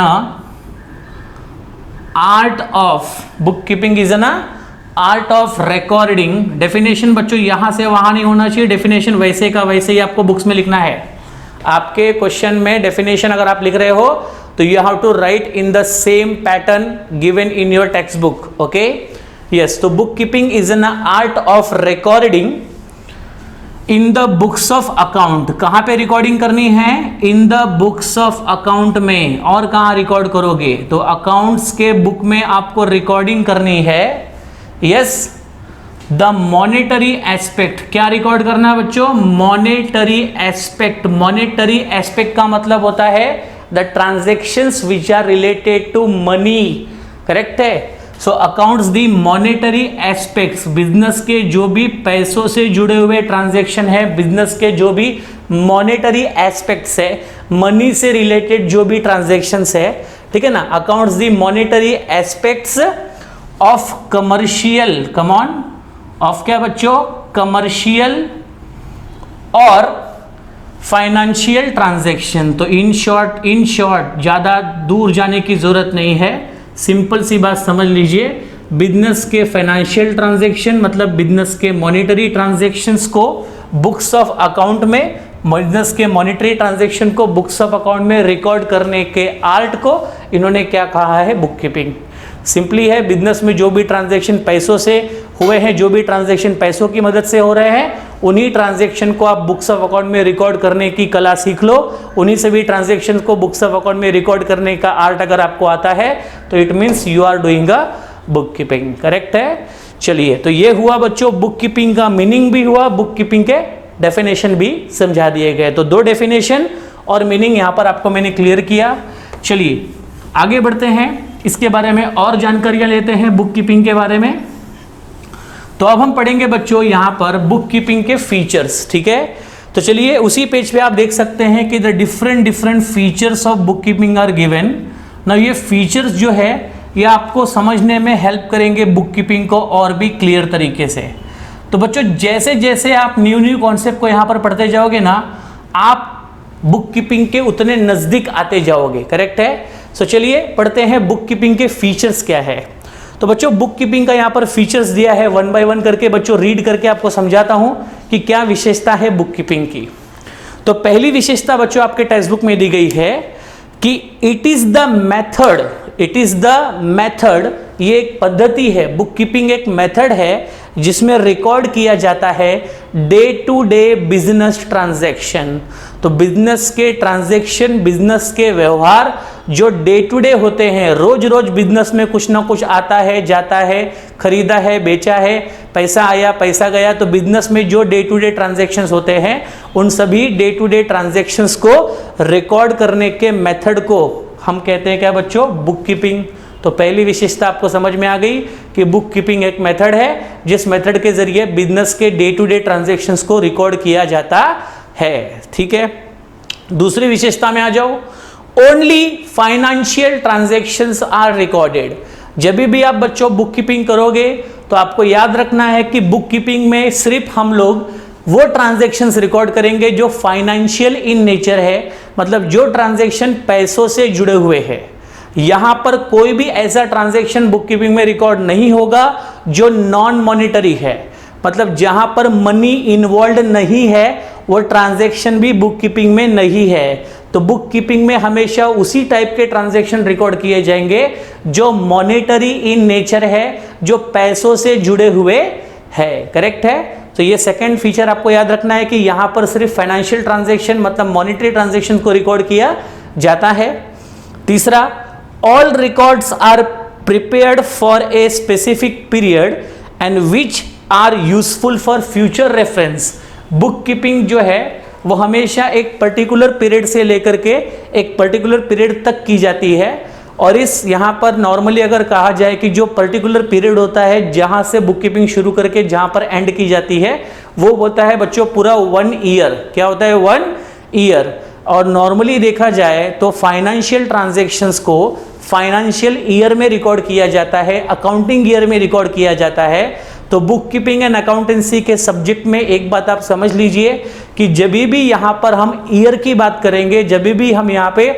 art of, book keeping is an art of recording। Definition बच्चों यहां से वहां नहीं होना चाहिए, डेफिनेशन वैसे का वैसे ही आपको बुक्स में लिखना है। आपके क्वेश्चन में डेफिनेशन अगर आप लिख रहे हो तो you have to write in the same pattern given in your text book. Okay, yes. तो book keeping is an art of recording in the books of account. कहां पे रिकॉर्डिंग करनी है? In the books of account में। और कहां record करोगे? तो अकाउंट्स के बुक में आपको रिकॉर्डिंग करनी है। Yes, the monetary aspect. क्या रिकॉर्ड करना है बच्चों? Monetary aspect. मॉनेटरी एस्पेक्ट का मतलब होता है the transactions which are related to money, correct है। So accounts the monetary aspects, business के जो भी पैसों से जुड़े हुए ट्रांजैक्शन है, बिजनेस के जो भी मॉनेटरी एस्पेक्ट्स है, मनी से रिलेटेड जो भी ट्रांजैक्शंस है, ठीक है ना। Accounts the monetary aspects of commercial, come on, of क्या बच्चों? कमर्शियल और फाइनेंशियल ट्रांजैक्शन। तो इन शॉर्ट ज्यादा दूर जाने की जरूरत नहीं है, सिंपल सी बात समझ लीजिए। बिजनेस के फाइनेंशियल ट्रांजैक्शन मतलब बिजनेस के मॉनेटरी ट्रांजैक्शंस को बुक्स ऑफ अकाउंट में, बिजनेस के मॉनेटरी ट्रांजैक्शन को बुक्स ऑफ अकाउंट में रिकॉर्ड करने के आर्ट को इन्होंने क्या कहा है? Book keeping. सिंपली है, बिजनेस में जो भी ट्रांजैक्शन पैसों से हुए हैं, जो भी ट्रांजैक्शन पैसों की मदद से हो रहे हैं, उन्हीं ट्रांजैक्शन को आप बुक्स ऑफ अकाउंट में रिकॉर्ड करने की कला सीख लो। उन्हीं से भी ट्रांजैक्शन को बुक्स ऑफ अकाउंट में रिकॉर्ड करने का आर्ट अगर आपको आता है तो it means you are doing a book keeping, correct है। चलिए, तो ये हुआ बच्चों बुक कीपिंग का मीनिंग भी हुआ, बुक कीपिंग के डेफिनेशन भी समझा दिए गए। तो दो डेफिनेशन और मीनिंग यहां पर आपको मैंने क्लियर किया। चलिए आगे बढ़ते हैं, इसके बारे में और जानकारियां लेते हैं बुक कीपिंग के बारे में। तो अब हम पढ़ेंगे बच्चों यहां पर बुक कीपिंग के फीचर्स, ठीक है। तो चलिए उसी पेज पे आप देख सकते हैं कि the different features of book keeping are given. ना ये फीचर्स जो है ये आपको समझने में हेल्प करेंगे बुक कीपिंग को और भी क्लियर तरीके से। तो बच्चों जैसे जैसे आप न्यू कॉन्सेप्ट को यहाँ पर पढ़ते जाओगे ना, आप बुक कीपिंग के उतने नज़दीक आते जाओगे। करेक्ट है। सो चलिए पढ़ते हैं बुक कीपिंग के फीचर्स क्या है। तो बच्चों बुक कीपिंग का यहाँ पर फीचर्स दिया है, वन बाय वन करके बच्चों रीड करके आपको समझाता हूँ कि क्या विशेषता है बुक कीपिंग की। तो पहली विशेषता बच्चों आपके टेक्स्ट बुक में दी गई है कि इट इज द मेथड, ये एक पद्धति है। बुक कीपिंग एक मेथड है जिसमें रिकॉर्ड किया जाता है day to day business transaction. तो बिजनेस के ट्रांजैक्शन, बिजनेस के व्यवहार जो डे टू डे होते हैं, रोज रोज बिजनेस में कुछ ना कुछ आता है, जाता है, खरीदा है, बेचा है, पैसा आया, पैसा गया। तो बिजनेस में जो डे टू डे ट्रांजैक्शंस होते हैं, उन सभी डे टू डे ट्रांजैक्शंस को रिकॉर्ड करने के मेथड को हम कहते हैं क्या बच्चों? Book keeping. तो पहली विशेषता आपको समझ में आ गई कि बुक कीपिंग एक मेथड है जिस मेथड के जरिए बिजनेस के डे टू डे ट्रांजैक्शंस को रिकॉर्ड किया जाता है। ठीक है, दूसरी विशेषता में आ जाओ। Only financial transactions are recorded. जब भी आप बच्चों बुक कीपिंग करोगे तो आपको याद रखना है कि बुक कीपिंग में सिर्फ हम लोग वो ट्रांजैक्शंस रिकॉर्ड करेंगे जो फाइनेंशियल इन नेचर है, मतलब जो ट्रांजैक्शन पैसों से जुड़े हुए हैं। यहां पर कोई भी ऐसा ट्रांजैक्शन बुक कीपिंग में रिकॉर्ड नहीं होगा जो नॉन मॉनिटरी है, मतलब जहां पर मनी इन्वॉल्व नहीं है वो ट्रांजैक्शन भी बुक कीपिंग में नहीं है। तो बुक कीपिंग में हमेशा उसी टाइप के ट्रांजैक्शन रिकॉर्ड किए जाएंगे जो मॉनिटरी इन नेचर है, जो पैसों से जुड़े हुए है। करेक्ट है। तो ये सेकंड फीचर आपको याद रखना है कि यहां पर सिर्फ फाइनेंशियल ट्रांजैक्शन मतलब मॉनिटरी ट्रांजैक्शन को रिकॉर्ड किया जाता है। तीसरा, all records are prepared for a specific period and which are useful for future reference. Book keeping जो है वो हमेशा एक पर्टिकुलर पीरियड से लेकर के एक पर्टिकुलर पीरियड तक की जाती है। और इस यहाँ पर नॉर्मली अगर कहा जाए कि जो पर्टिकुलर पीरियड होता है जहाँ से बुक कीपिंग शुरू करके जहाँ पर एंड की जाती है वो होता है बच्चों पूरा 1 ईयर। क्या होता है? 1 ईयर। और नॉर्मली देखा जाए तो फाइनेंशियल ट्रांजैक्शंस को फाइनेंशियल ईयर में रिकॉर्ड किया जाता है, अकाउंटिंग ईयर में रिकॉर्ड किया जाता है। तो बुक कीपिंग एंड अकाउंटेंसी के सब्जेक्ट में एक बात आप समझ लीजिए कि जब भी यहाँ पर हम ईयर की बात करेंगे, जब भी हम यहाँ पे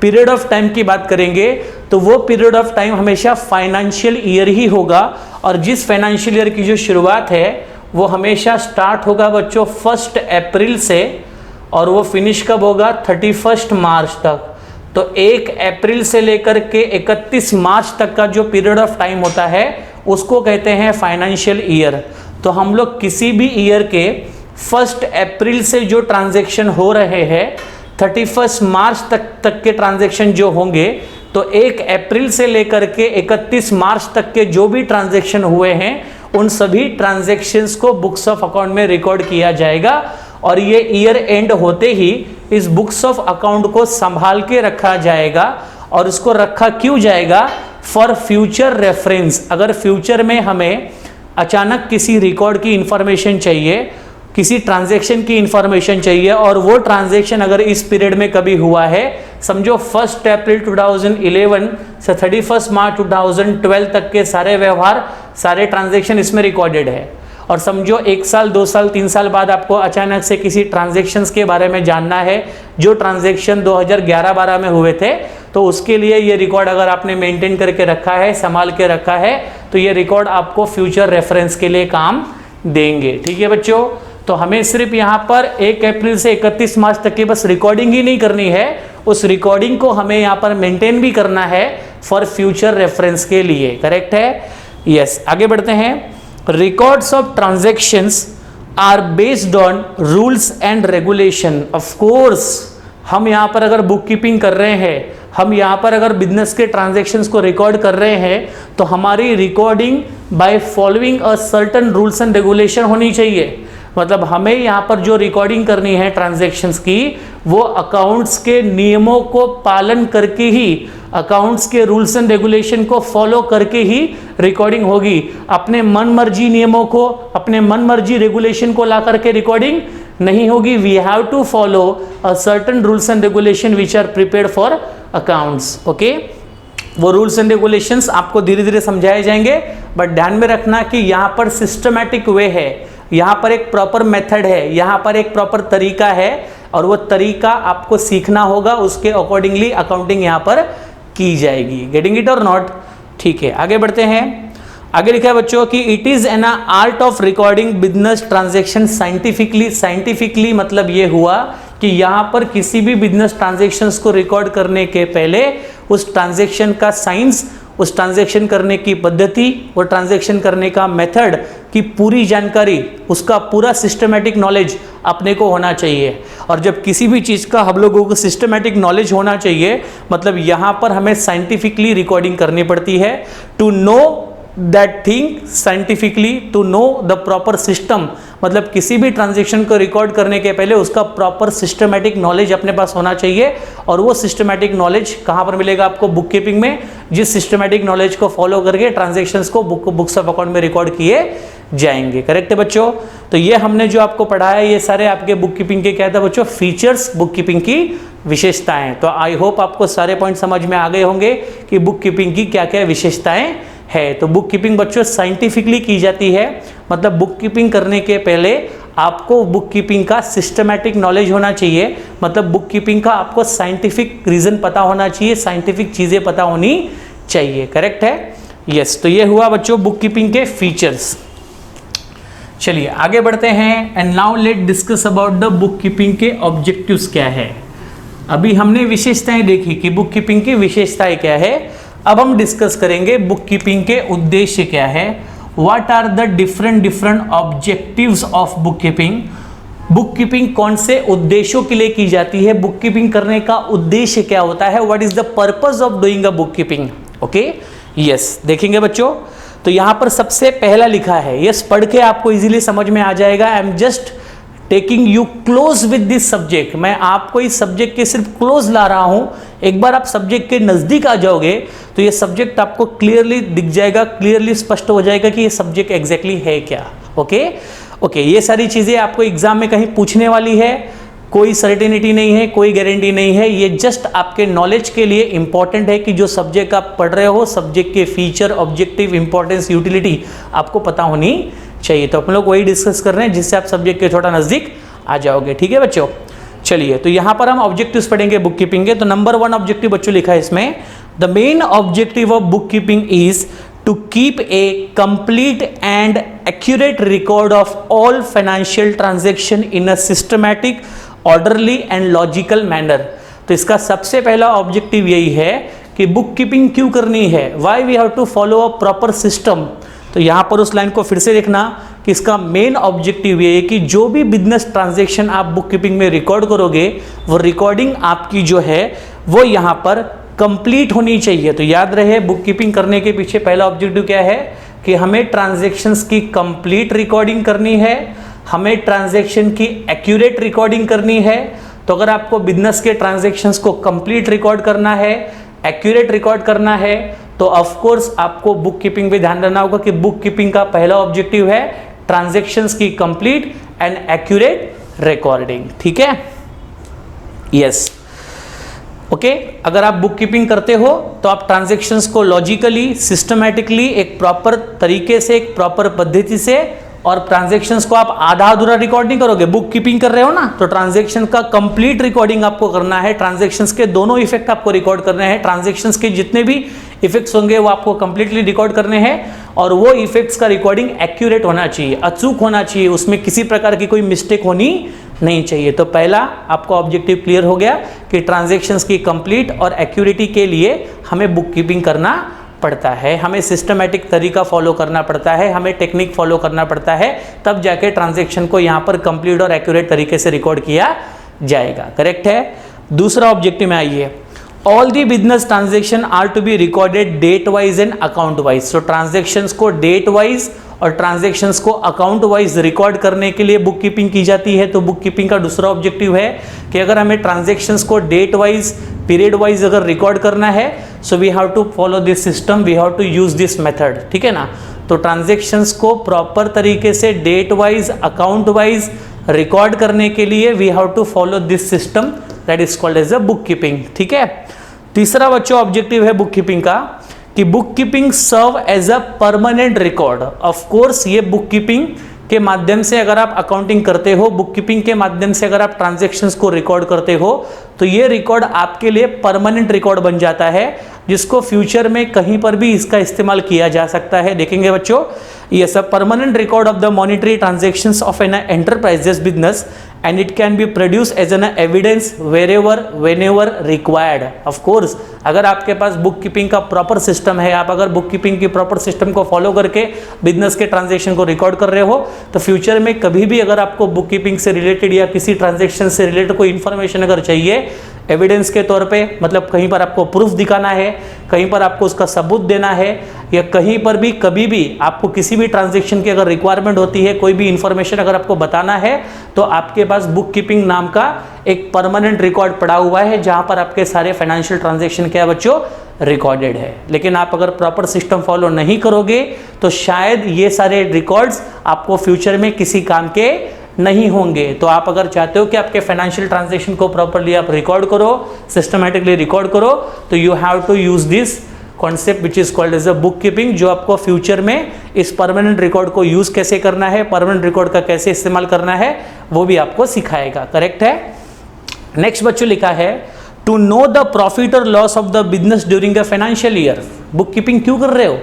पीरियड ऑफ टाइम की बात करेंगे, तो वो पीरियड ऑफ टाइम हमेशा फाइनेंशियल ईयर ही होगा। और जिस फाइनेंशियल ईयर की जो शुरुआत है वो हमेशा स्टार्ट होगा बच्चों 1 अप्रैल से और वो फिनिश कब होगा? 31 मार्च तक। तो 1 अप्रैल से लेकर के 31 मार्च तक का जो पीरियड ऑफ टाइम होता है उसको कहते हैं फाइनेंशियल ईयर। तो हम लोग किसी भी ईयर के 1 अप्रैल से जो ट्रांजैक्शन हो रहे हैं 31 मार्च तक के ट्रांजैक्शन जो होंगे, तो 1 अप्रैल से लेकर के 31 मार्च तक के जो भी ट्रांजैक्शन हुए हैं उन सभी ट्रांजैक्शंस को बुक्स ऑफ अकाउंट में रिकॉर्ड किया जाएगा। और ये ईयर एंड होते ही इस बुक्स ऑफ अकाउंट को संभाल के रखा जाएगा। और इसको रखा क्यों जाएगा? For future reference. अगर फ्यूचर में हमें अचानक किसी रिकॉर्ड की इंफॉर्मेशन चाहिए, किसी ट्रांजैक्शन की इंफॉर्मेशन चाहिए और वो ट्रांजैक्शन अगर इस पीरियड में कभी हुआ है, समझो 1 अप्रैल 2011 से 31 मार्च 2012 तक के सारे व्यवहार, सारे ट्रांजैक्शन इसमें रिकॉर्डेड है। और समझो 1 साल 2 साल 3 साल बाद आपको अचानक से किसी ट्रांजैक्शंस के बारे में जानना है जो ट्रांजैक्शन 2011-12 में हुए थे, तो उसके लिए ये रिकॉर्ड अगर आपने मेंटेन करके रखा है, संभाल के रखा है, तो ये रिकॉर्ड आपको फ्यूचर रेफरेंस के लिए काम देंगे। ठीक है बच्चों। तो हमें सिर्फ यहाँ पर 1 अप्रैल से 31 मार्च तक की बस रिकॉर्डिंग ही नहीं करनी है, उस रिकॉर्डिंग को हमें यहाँ पर मेंटेन भी करना है फॉर फ्यूचर रेफरेंस के लिए। करेक्ट है। यस, आगे बढ़ते हैं। Records of transactions are based on rules and regulation. Of course हम यहाँ पर अगर बुक कीपिंग कर रहे हैं, हम यहाँ पर अगर बिजनेस के ट्रांजैक्शंस को रिकॉर्ड कर रहे हैं, तो हमारी recording by following a certain rules and regulation होनी चाहिए। मतलब हमें यहाँ पर जो रिकॉर्डिंग करनी है ट्रांजैक्शंस की, वो अकाउंट्स के नियमों को पालन करके ही, अकाउंट्स के रूल्स एंड रेगुलेशन को फॉलो करके ही रिकॉर्डिंग होगी। अपने मन मर्जी नियमों को, अपने मन मर्जी रेगुलेशन को ला करके रिकॉर्डिंग नहीं होगी। We have to follow a certain rules and regulation which are prepared for accounts. Okay, वो रूल्स एंड रेगुलेशंस आपको धीरे धीरे समझाए जाएंगे, बट ध्यान में रखना कि यहाँ पर सिस्टमैटिक वे है, यहाँ पर एक प्रॉपर मेथड है, यहाँ पर एक प्रॉपर तरीका है, और वो तरीका आपको सीखना होगा, उसके अकॉर्डिंगली अकाउंटिंग यहाँ पर की जाएगी। गेटिंग इट और नॉट? ठीक है, आगे बढ़ते हैं। आगे लिखा है बच्चों कि it is an art of recording business transaction scientifically. Scientifically मतलब ये हुआ कि यहाँ पर किसी भी बिजनेस ट्रांजेक्शन्स को रिकॉर्ड करने के पहले उस ट्रांजेक्शन का साइंस, उस ट्रांजेक्शन करने की पद्धति, वो ट्रांजेक्शन करने का मेथड की पूरी जानकारी, उसका पूरा सिस्टमैटिक नॉलेज अपने को होना चाहिए। और जब किसी भी चीज़ का हम लोगों को सिस्टमैटिक नॉलेज होना चाहिए, मतलब यहाँ पर हमें साइंटिफिकली रिकॉर्डिंग करनी पड़ती है। To know that thing scientifically, to know the proper system, मतलब किसी भी ट्रांजेक्शन को रिकॉर्ड करने के पहले उसका प्रॉपर सिस्टमैटिक नॉलेज अपने पास होना चाहिए। और वो सिस्टमैटिक नॉलेज कहाँ पर मिलेगा आपको? बुक कीपिंग में। जिस सिस्टमैटिक नॉलेज को फॉलो करके ट्रांजेक्शंस को बुक्स ऑफ अकाउंट में रिकॉर्ड किए जाएंगे। करेक्ट है बच्चों? तो ये हमने जो आपको पढ़ाया ये सारे आपके बुक कीपिंग के क्या था बच्चों? फीचर्स, बुक कीपिंग की विशेषताएं। तो आई होप आपको सारे पॉइंट समझ में आ गए होंगे कि बुक कीपिंग की क्या क्या विशेषताएं है। तो बुक कीपिंग बच्चों साइंटिफिकली की जाती है, मतलब बुक कीपिंग करने के पहले आपको बुक कीपिंग का सिस्टमैटिक नॉलेज होना चाहिए, मतलब बुक कीपिंग का आपको साइंटिफिक रीजन पता होना चाहिए, साइंटिफिक चीजें पता होनी चाहिए। करेक्ट है? यस। तो ये हुआ बच्चों बुक कीपिंग के फीचर्स। चलिए आगे बढ़ते हैं। And now let discuss about the book keeping के ऑब्जेक्टिव्स क्या है। अभी हमने विशेषताएं देखी कि बुक कीपिंग की विशेषताएं क्या है, अब हम डिस्कस करेंगे बुक कीपिंग के उद्देश्य क्या है। What are the different objectives of book keeping. Book keeping कौन से उद्देश्यों के लिए की जाती है, बुक कीपिंग करने का उद्देश्य क्या होता है, what is the purpose of doing a book keeping. Okay, yes, देखेंगे बच्चों। तो यहां पर सबसे पहला लिखा है, यस, पढ़ के आपको इजीली समझ में आ जाएगा। I am just taking you close with this subject. मैं आपको इस सब्जेक्ट के सिर्फ क्लोज ला रहा हूं। एक बार आप सब्जेक्ट के नजदीक आ जाओगे तो ये सब्जेक्ट आपको क्लियरली दिख जाएगा, क्लियरली स्पष्ट हो जाएगा कि ये सब्जेक्ट एग्जैक्टली है क्या। ओके, ये सारी चीजें आपको एग्जाम में कहीं पूछने वाली है, कोई सर्टेनिटी नहीं है, कोई गारंटी नहीं है। ये जस्ट आपके नॉलेज के लिए इंपॉर्टेंट है कि जो सब्जेक्ट आप पढ़ रहे हो, सब्जेक्ट के फीचर, ऑब्जेक्टिव, इंपॉर्टेंस, यूटिलिटी आपको पता होनी चाहिए। तो अपन लोग वही डिस्कस कर रहे हैं जिससे आप सब्जेक्ट के थोड़ा नजदीक आ जाओगे। ठीक है बच्चों? चलिए, तो यहां पर हम ऑब्जेक्टिव्स पढ़ेंगे बुक कीपिंग के। तो नंबर 1 ऑब्जेक्टिव बच्चों लिखा है इसमें, the main objective of book keeping is to keep a complete and accurate record of all financial transaction in a systematic, orderly and logical manner. तो इसका सबसे पहला ऑब्जेक्टिव यही है कि बुक कीपिंग क्यों करनी है, why we have to follow a proper system. तो यहां पर उस लाइन को फिर से देखना कि इसका मेन ऑब्जेक्टिव ये है कि जो भी बिजनेस ट्रांजैक्शन आप बुक कीपिंग में रिकॉर्ड करोगे, वो रिकॉर्डिंग आपकी जो है वो यहां पर कंप्लीट होनी चाहिए। तो याद रहे, बुक कीपिंग करने के पीछे पहला ऑब्जेक्टिव क्या है कि हमें ट्रांजैक्शंस की कंप्लीट रिकॉर्डिंग करनी है, हमें ट्रांजैक्शन की एक्यूरेट रिकॉर्डिंग करनी है। तो अगर आपको बिजनेस के ट्रांजैक्शंस को कंप्लीट रिकॉर्ड करना है, एक्यूरेट रिकॉर्ड करना है, तो ऑफ कोर्स आपको बुक कीपिंग पे ध्यान देना होगा कि बुक कीपिंग का पहला ऑब्जेक्टिव है ट्रांजैक्शंस की कंप्लीट एंड एक्यूरेट रिकॉर्डिंग। ठीक है? यस। ओके, अगर आप बुक कीपिंग करते हो तो आप ट्रांजैक्शंस को लॉजिकली, सिस्टमैटिकली, एक प्रॉपर तरीके से, एक प्रॉपर पद्धति से, और ट्रांजैक्शंस को आप आधा अधूरा रिकॉर्ड नहीं करोगे। बुक कीपिंग कर रहे हो ना, तो ट्रांजैक्शन का कंप्लीट रिकॉर्डिंग आपको करना है। ट्रांजैक्शंस के दोनों इफेक्ट आपको रिकॉर्ड करने हैं। ट्रांजैक्शंस के जितने भी इफेक्ट्स होंगे वो आपको कंप्लीटली रिकॉर्ड करने हैं, और वो इफेक्ट्स का रिकॉर्डिंग एक्यूरेट होना चाहिए, अचूक होना चाहिए, उसमें किसी प्रकार की कोई मिस्टेक होनी नहीं चाहिए। तो पहला आपका ऑब्जेक्टिव क्लियर हो गया कि ट्रांजैक्शंस की कंप्लीट और एक्यूरेटी के लिए हमें बुक कीपिंग करना पड़ता है, हमें सिस्टमैटिक तरीका फॉलो करना पड़ता है, हमें टेक्निक फॉलो करना पड़ता है, तब जाके ट्रांजैक्शन को यहाँ पर कंप्लीट और एक्यूरेट तरीके से रिकॉर्ड किया जाएगा। करेक्ट है? दूसरा ऑब्जेक्टिव में आइए, all the business transaction are to be recorded date wise and account wise. तो ट्रांजैक्शंस को डेट वाइज और ट्रांजैक्शंस को अकाउंट वाइज रिकॉर्ड करने के लिए बुक कीपिंग की जाती है। तो बुक कीपिंग का दूसरा ऑब्जेक्टिव है कि अगर हमें ट्रांजैक्शंस को डेट वाइज, पीरियड वाइज अगर रिकॉर्ड करना है, so we have to follow this system, we have to use this method. ठीक है ना? तो ट्रांजैक्शंस को प्रॉपर तरीके से date wise, account wise record करने के लिए we have to follow this system that is called as a book keeping. ठीक है? तीसरा बच्चों ऑब्जेक्टिव है बुक कीपिंग का कि book keeping serve as a permanent record. Of course ये बुक कीपिंग के माध्यम से अगर आप अकाउंटिंग करते हो, बुक कीपिंग के माध्यम से अगर आप ट्रांजैक्शंस को रिकॉर्ड करते हो तो ये रिकॉर्ड आपके लिए परमानेंट रिकॉर्ड बन जाता है, जिसको फ्यूचर में कहीं पर भी इसका इस्तेमाल किया जा सकता है। देखेंगे बच्चों, ये सब permanent record of the monetary transactions of an enterprises business and it can be produced as an evidence wherever whenever required। of course अगर आपके पास बुक कीपिंग का प्रॉपर सिस्टम है, आप अगर बुक कीपिंग की प्रॉपर सिस्टम को follow करके business के ट्रांजैक्शन को रिकॉर्ड कर रहे हो तो फ्यूचर में कभी भी अगर आपको बुक कीपिंग से रिलेटेड या किसी ट्रांजैक्शन से रिलेटेड कोई इंफॉर्मेशन अगर चाहिए एविडेंस के तौर पे, मतलब कहीं पर आपको प्रूफ दिखाना है, कहीं पर आपको उसका सबूत देना है, या कहीं पर भी कभी भी आपको किसी भी ट्रांजैक्शन की अगर रिक्वायरमेंट होती है, कोई भी इंफॉर्मेशन अगर आपको बताना है, तो आपके पास बुक कीपिंग नाम का एक परमानेंट रिकॉर्ड पड़ा हुआ है जहां पर आपके सारे फाइनेंशियल ट्रांजैक्शन क्या बच्चों रिकॉर्डेड है। लेकिन आप अगर प्रॉपर सिस्टम फॉलो नहीं करोगे तो शायद ये सारे रिकॉर्ड्स आपको फ्यूचर में किसी काम के नहीं होंगे। तो आप अगर चाहते हो कि आपके फाइनेंशियल ट्रांजैक्शन को प्रॉपर्ली आप रिकॉर्ड करो, सिस्टमैटिकली रिकॉर्ड करो, तो you have to use this concept which is called as a book keeping, जो आपको फ्यूचर में इस परमानेंट रिकॉर्ड को यूज कैसे करना है, परमानेंट रिकॉर्ड का कैसे इस्तेमाल करना है, वो भी आपको सिखाएगा। करेक्ट है। नेक्स्ट बच्चों लिखा है टू नो द प्रॉफिट और loss of the business during a financial year. Book keeping क्यों कर रहे हो,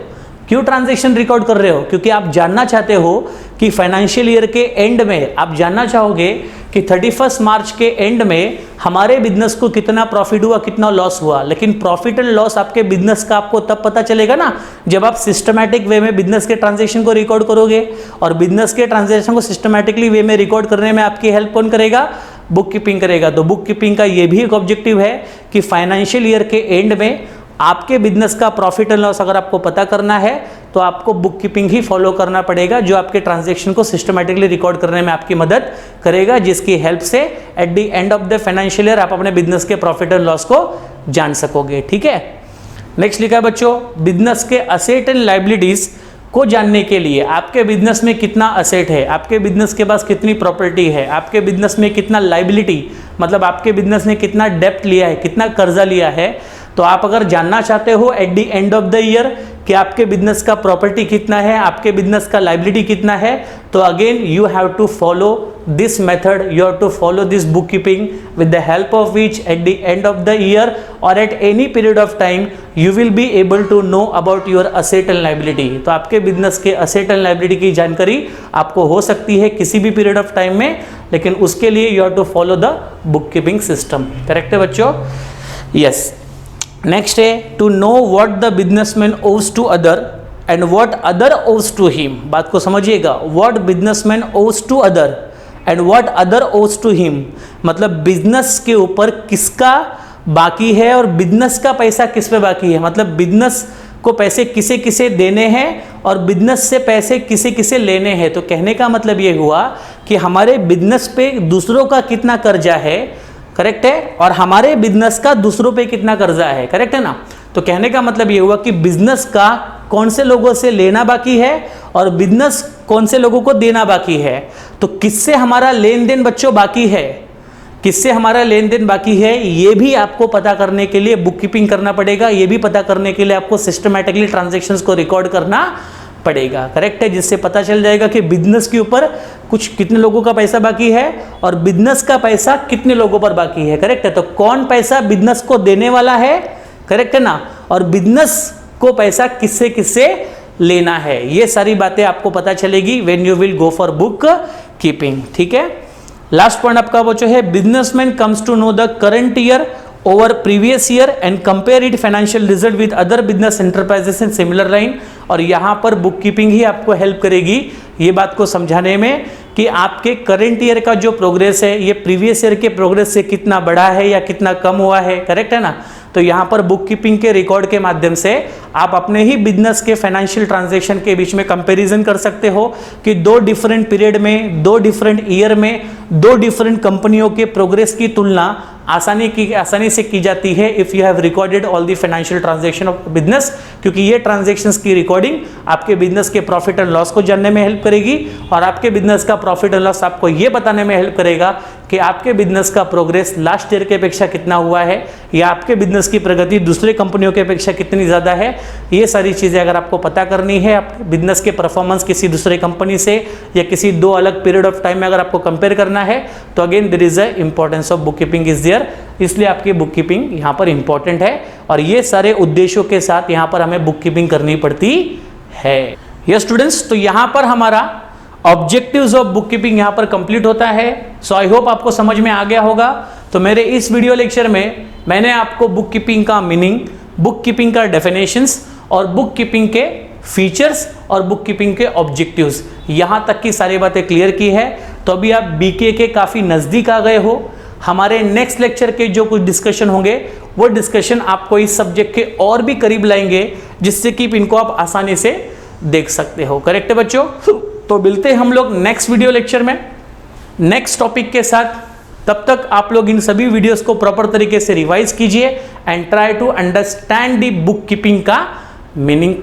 क्यों ट्रांजैक्शन रिकॉर्ड कर रहे हो? क्योंकि आप जानना चाहते हो कि फाइनेंशियल ईयर के एंड में आप जानना चाहोगे कि 31 मार्च के एंड में हमारे बिजनेस को कितना प्रॉफिट हुआ, कितना लॉस हुआ। लेकिन प्रॉफिट एंड लॉस आपके बिजनेस का आपको तब पता चलेगा ना जब आप सिस्टमैटिक वे में बिजनेस के ट्रांजैक्शन को रिकॉर्ड करोगे। और बिजनेस के ट्रांजैक्शन को सिस्टमैटिकली वे में रिकॉर्ड करने में आपकी हेल्प कौन करेगा? बुक कीपिंग करेगा। तो बुक कीपिंग का ये भी एक ऑब्जेक्टिव है कि फाइनेंशियल ईयर के एंड में आपके बिजनेस का प्रॉफिट एंड लॉस अगर आपको पता करना है तो आपको बुक कीपिंग ही फॉलो करना पड़ेगा, जो आपके ट्रांजैक्शन को सिस्टमैटिकली रिकॉर्ड करने में आपकी मदद करेगा, जिसकी हेल्प से eight the end of the financial year आप अपने बिजनेस के प्रॉफिट एंड लॉस को जान सकोगे। ठीक है। नेक्स्ट लिखा है बच्चों, बिजनेस के असेट एंड लायबिलिटीज को जानने के लिए आपके बिजनेस में कितना असेट है, आपके बिजनेस के पास कितनी प्रॉपर्टी है, आपके बिजनेस में कितना लायबिलिटी, मतलब आपके बिजनेस ने कितना डेप्ट लिया है, कितना कर्जा लिया है। तो आप अगर जानना चाहते हो eight the end of the year कि आपके बिजनेस का प्रॉपर्टी कितना है, आपके बिजनेस का लायबिलिटी कितना है, तो again you have to follow this method, you have to follow this book keeping with the help of which at the end of the year और at any period of time you will be able to know about your asset and liability. तो आपके business के asset and liability की जानकारी आपको हो सकती है किसी भी पीरियड ऑफ टाइम में, लेकिन उसके लिए you have to follow the book keeping system. Correct है बच्चों? यस। नेक्स्ट है to know what the businessman owes to other and what other owes to him. बात को समझिएगा, what businessman owes to other and what other owes to him, मतलब business के ऊपर किसका बाकी है और बिजनेस का पैसा किस पे बाकी है, मतलब बिजनेस को पैसे किसे किसे देने हैं और बिजनेस से पैसे किसे किसे लेने हैं। तो कहने का मतलब ये हुआ कि हमारे बिजनेस पे दूसरों का कितना कर्जा है, करेक्ट है, और हमारे बिजनेस का दूसरों पे कितना कर्जा है, करेक्ट है ना। तो कहने का मतलब ये हुआ कि बिजनेस का कौन से लोगों से लेना बाकी है और बिजनेस कौन से लोगों को देना बाकी है। तो किससे हमारा लेन देन बच्चों बाकी है, किससे हमारा लेन देन बाकी है, ये भी आपको पता करने के लिए बुक कीपिंग करना पड़ेगा। ये भी पता करने के लिए आपको सिस्टमैटिकली ट्रांजैक्शंस को रिकॉर्ड करना पड़ेगा। करेक्ट है, जिससे पता चल जाएगा कि बिजनेस के ऊपर कुछ कितने लोगों का पैसा बाकी है और बिजनेस का पैसा कितने लोगों पर बाकी है। करेक्ट है, तो कौन पैसा बिजनेस को देने वाला है, करेक्ट है ना, और बिजनेस को पैसा किससे किससे लेना है, ये सारी बातें आपको पता चलेगी when you will go for book keeping. ठीक है। लास्ट पॉइंट आपका वो जो है, businessman comes to know the current year over previous year and compare it financial result with other business enterprises in similar line। और यहाँ पर book keeping ही आपको हेल्प करेगी ये बात को समझाने में कि आपके करंट ईयर का जो प्रोग्रेस है ये प्रीवियस ईयर के प्रोग्रेस से कितना बढ़ा है या कितना कम हुआ है। करेक्ट है ना। तो यहाँ पर बुक कीपिंग के रिकॉर्ड के माध्यम से आप अपने ही बिजनेस के फाइनेंशियल ट्रांजैक्शन के बीच में कंपैरिजन कर सकते हो कि दो डिफरेंट पीरियड में, दो डिफरेंट ईयर में, दो डिफरेंट कंपनियों के प्रोग्रेस की तुलना आसानी से की जाती है if you have recorded all the financial transaction of business क्योंकि ये ट्रांजैक्शंस की रिकॉर्डिंग आपके बिजनेस के प्रॉफिट एंड लॉस को जानने में हेल्प करेगी और आपके बिजनेस का प्रॉफिट एंड लॉस आपको ये बताने में हेल्प करेगा कि आपके बिजनेस का प्रोग्रेस लास्ट ईयर के अपेक्षा कितना हुआ है या आपके बिजनेस की प्रगति दूसरे कंपनियों के अपेक्षा कितनी ज़्यादा है। ये सारी चीज़ें अगर आपको पता करनी है, आपके बिजनेस के परफॉर्मेंस किसी दूसरे कंपनी से या किसी दो अलग पीरियड ऑफ टाइम में अगर आपको कंपेयर करना है, तो again there is a importance of book keeping is there, इसलिए आपकी बुक कीपिंग यहाँ पर इंपॉर्टेंट है और ये सारे उद्देश्यों के साथ यहाँ पर हमें बुक कीपिंग करनी पड़ती है। यस स्टूडेंट्स, तो यहाँ पर हमारा ऑब्जेक्टिव्स ऑफ बुक कीपिंग यहाँ पर कंप्लीट होता है। सो आई होप आपको समझ में आ गया होगा। तो मेरे इस वीडियो लेक्चर में मैंने आपको बुक कीपिंग का मीनिंग, बुक कीपिंग का डेफिनेशंस और बुक कीपिंग के फीचर्स और बुक कीपिंग के ऑब्जेक्टिव्स यहाँ तक की सारी बातें क्लियर की है। तो अभी आप बीके के काफ़ी नज़दीक आ गए हो। हमारे नेक्स्ट लेक्चर के जो कुछ डिस्कशन होंगे वो डिस्कशन आपको इस सब्जेक्ट के और भी करीब लाएंगे, जिससे कि इनको आप आसानी से देख सकते हो। करेक्ट है बच्चों? तो मिलते हैं हम लोग नेक्स्ट वीडियो लेक्चर में नेक्स्ट टॉपिक के साथ। तब तक आप लोग इन सभी वीडियोस को प्रॉपर तरीके से रिवाइज कीजिए and try to understand the book keeping का मीनिंग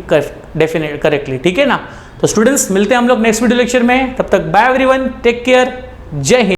डेफिनेट करेक्टली। ठीक है ना? तो स्टूडेंट्स मिलते हैं हम लोग नेक्स्ट वीडियो लेक्चर में। तब तक बाय एवरीवन, टेक केयर, जय हिंद।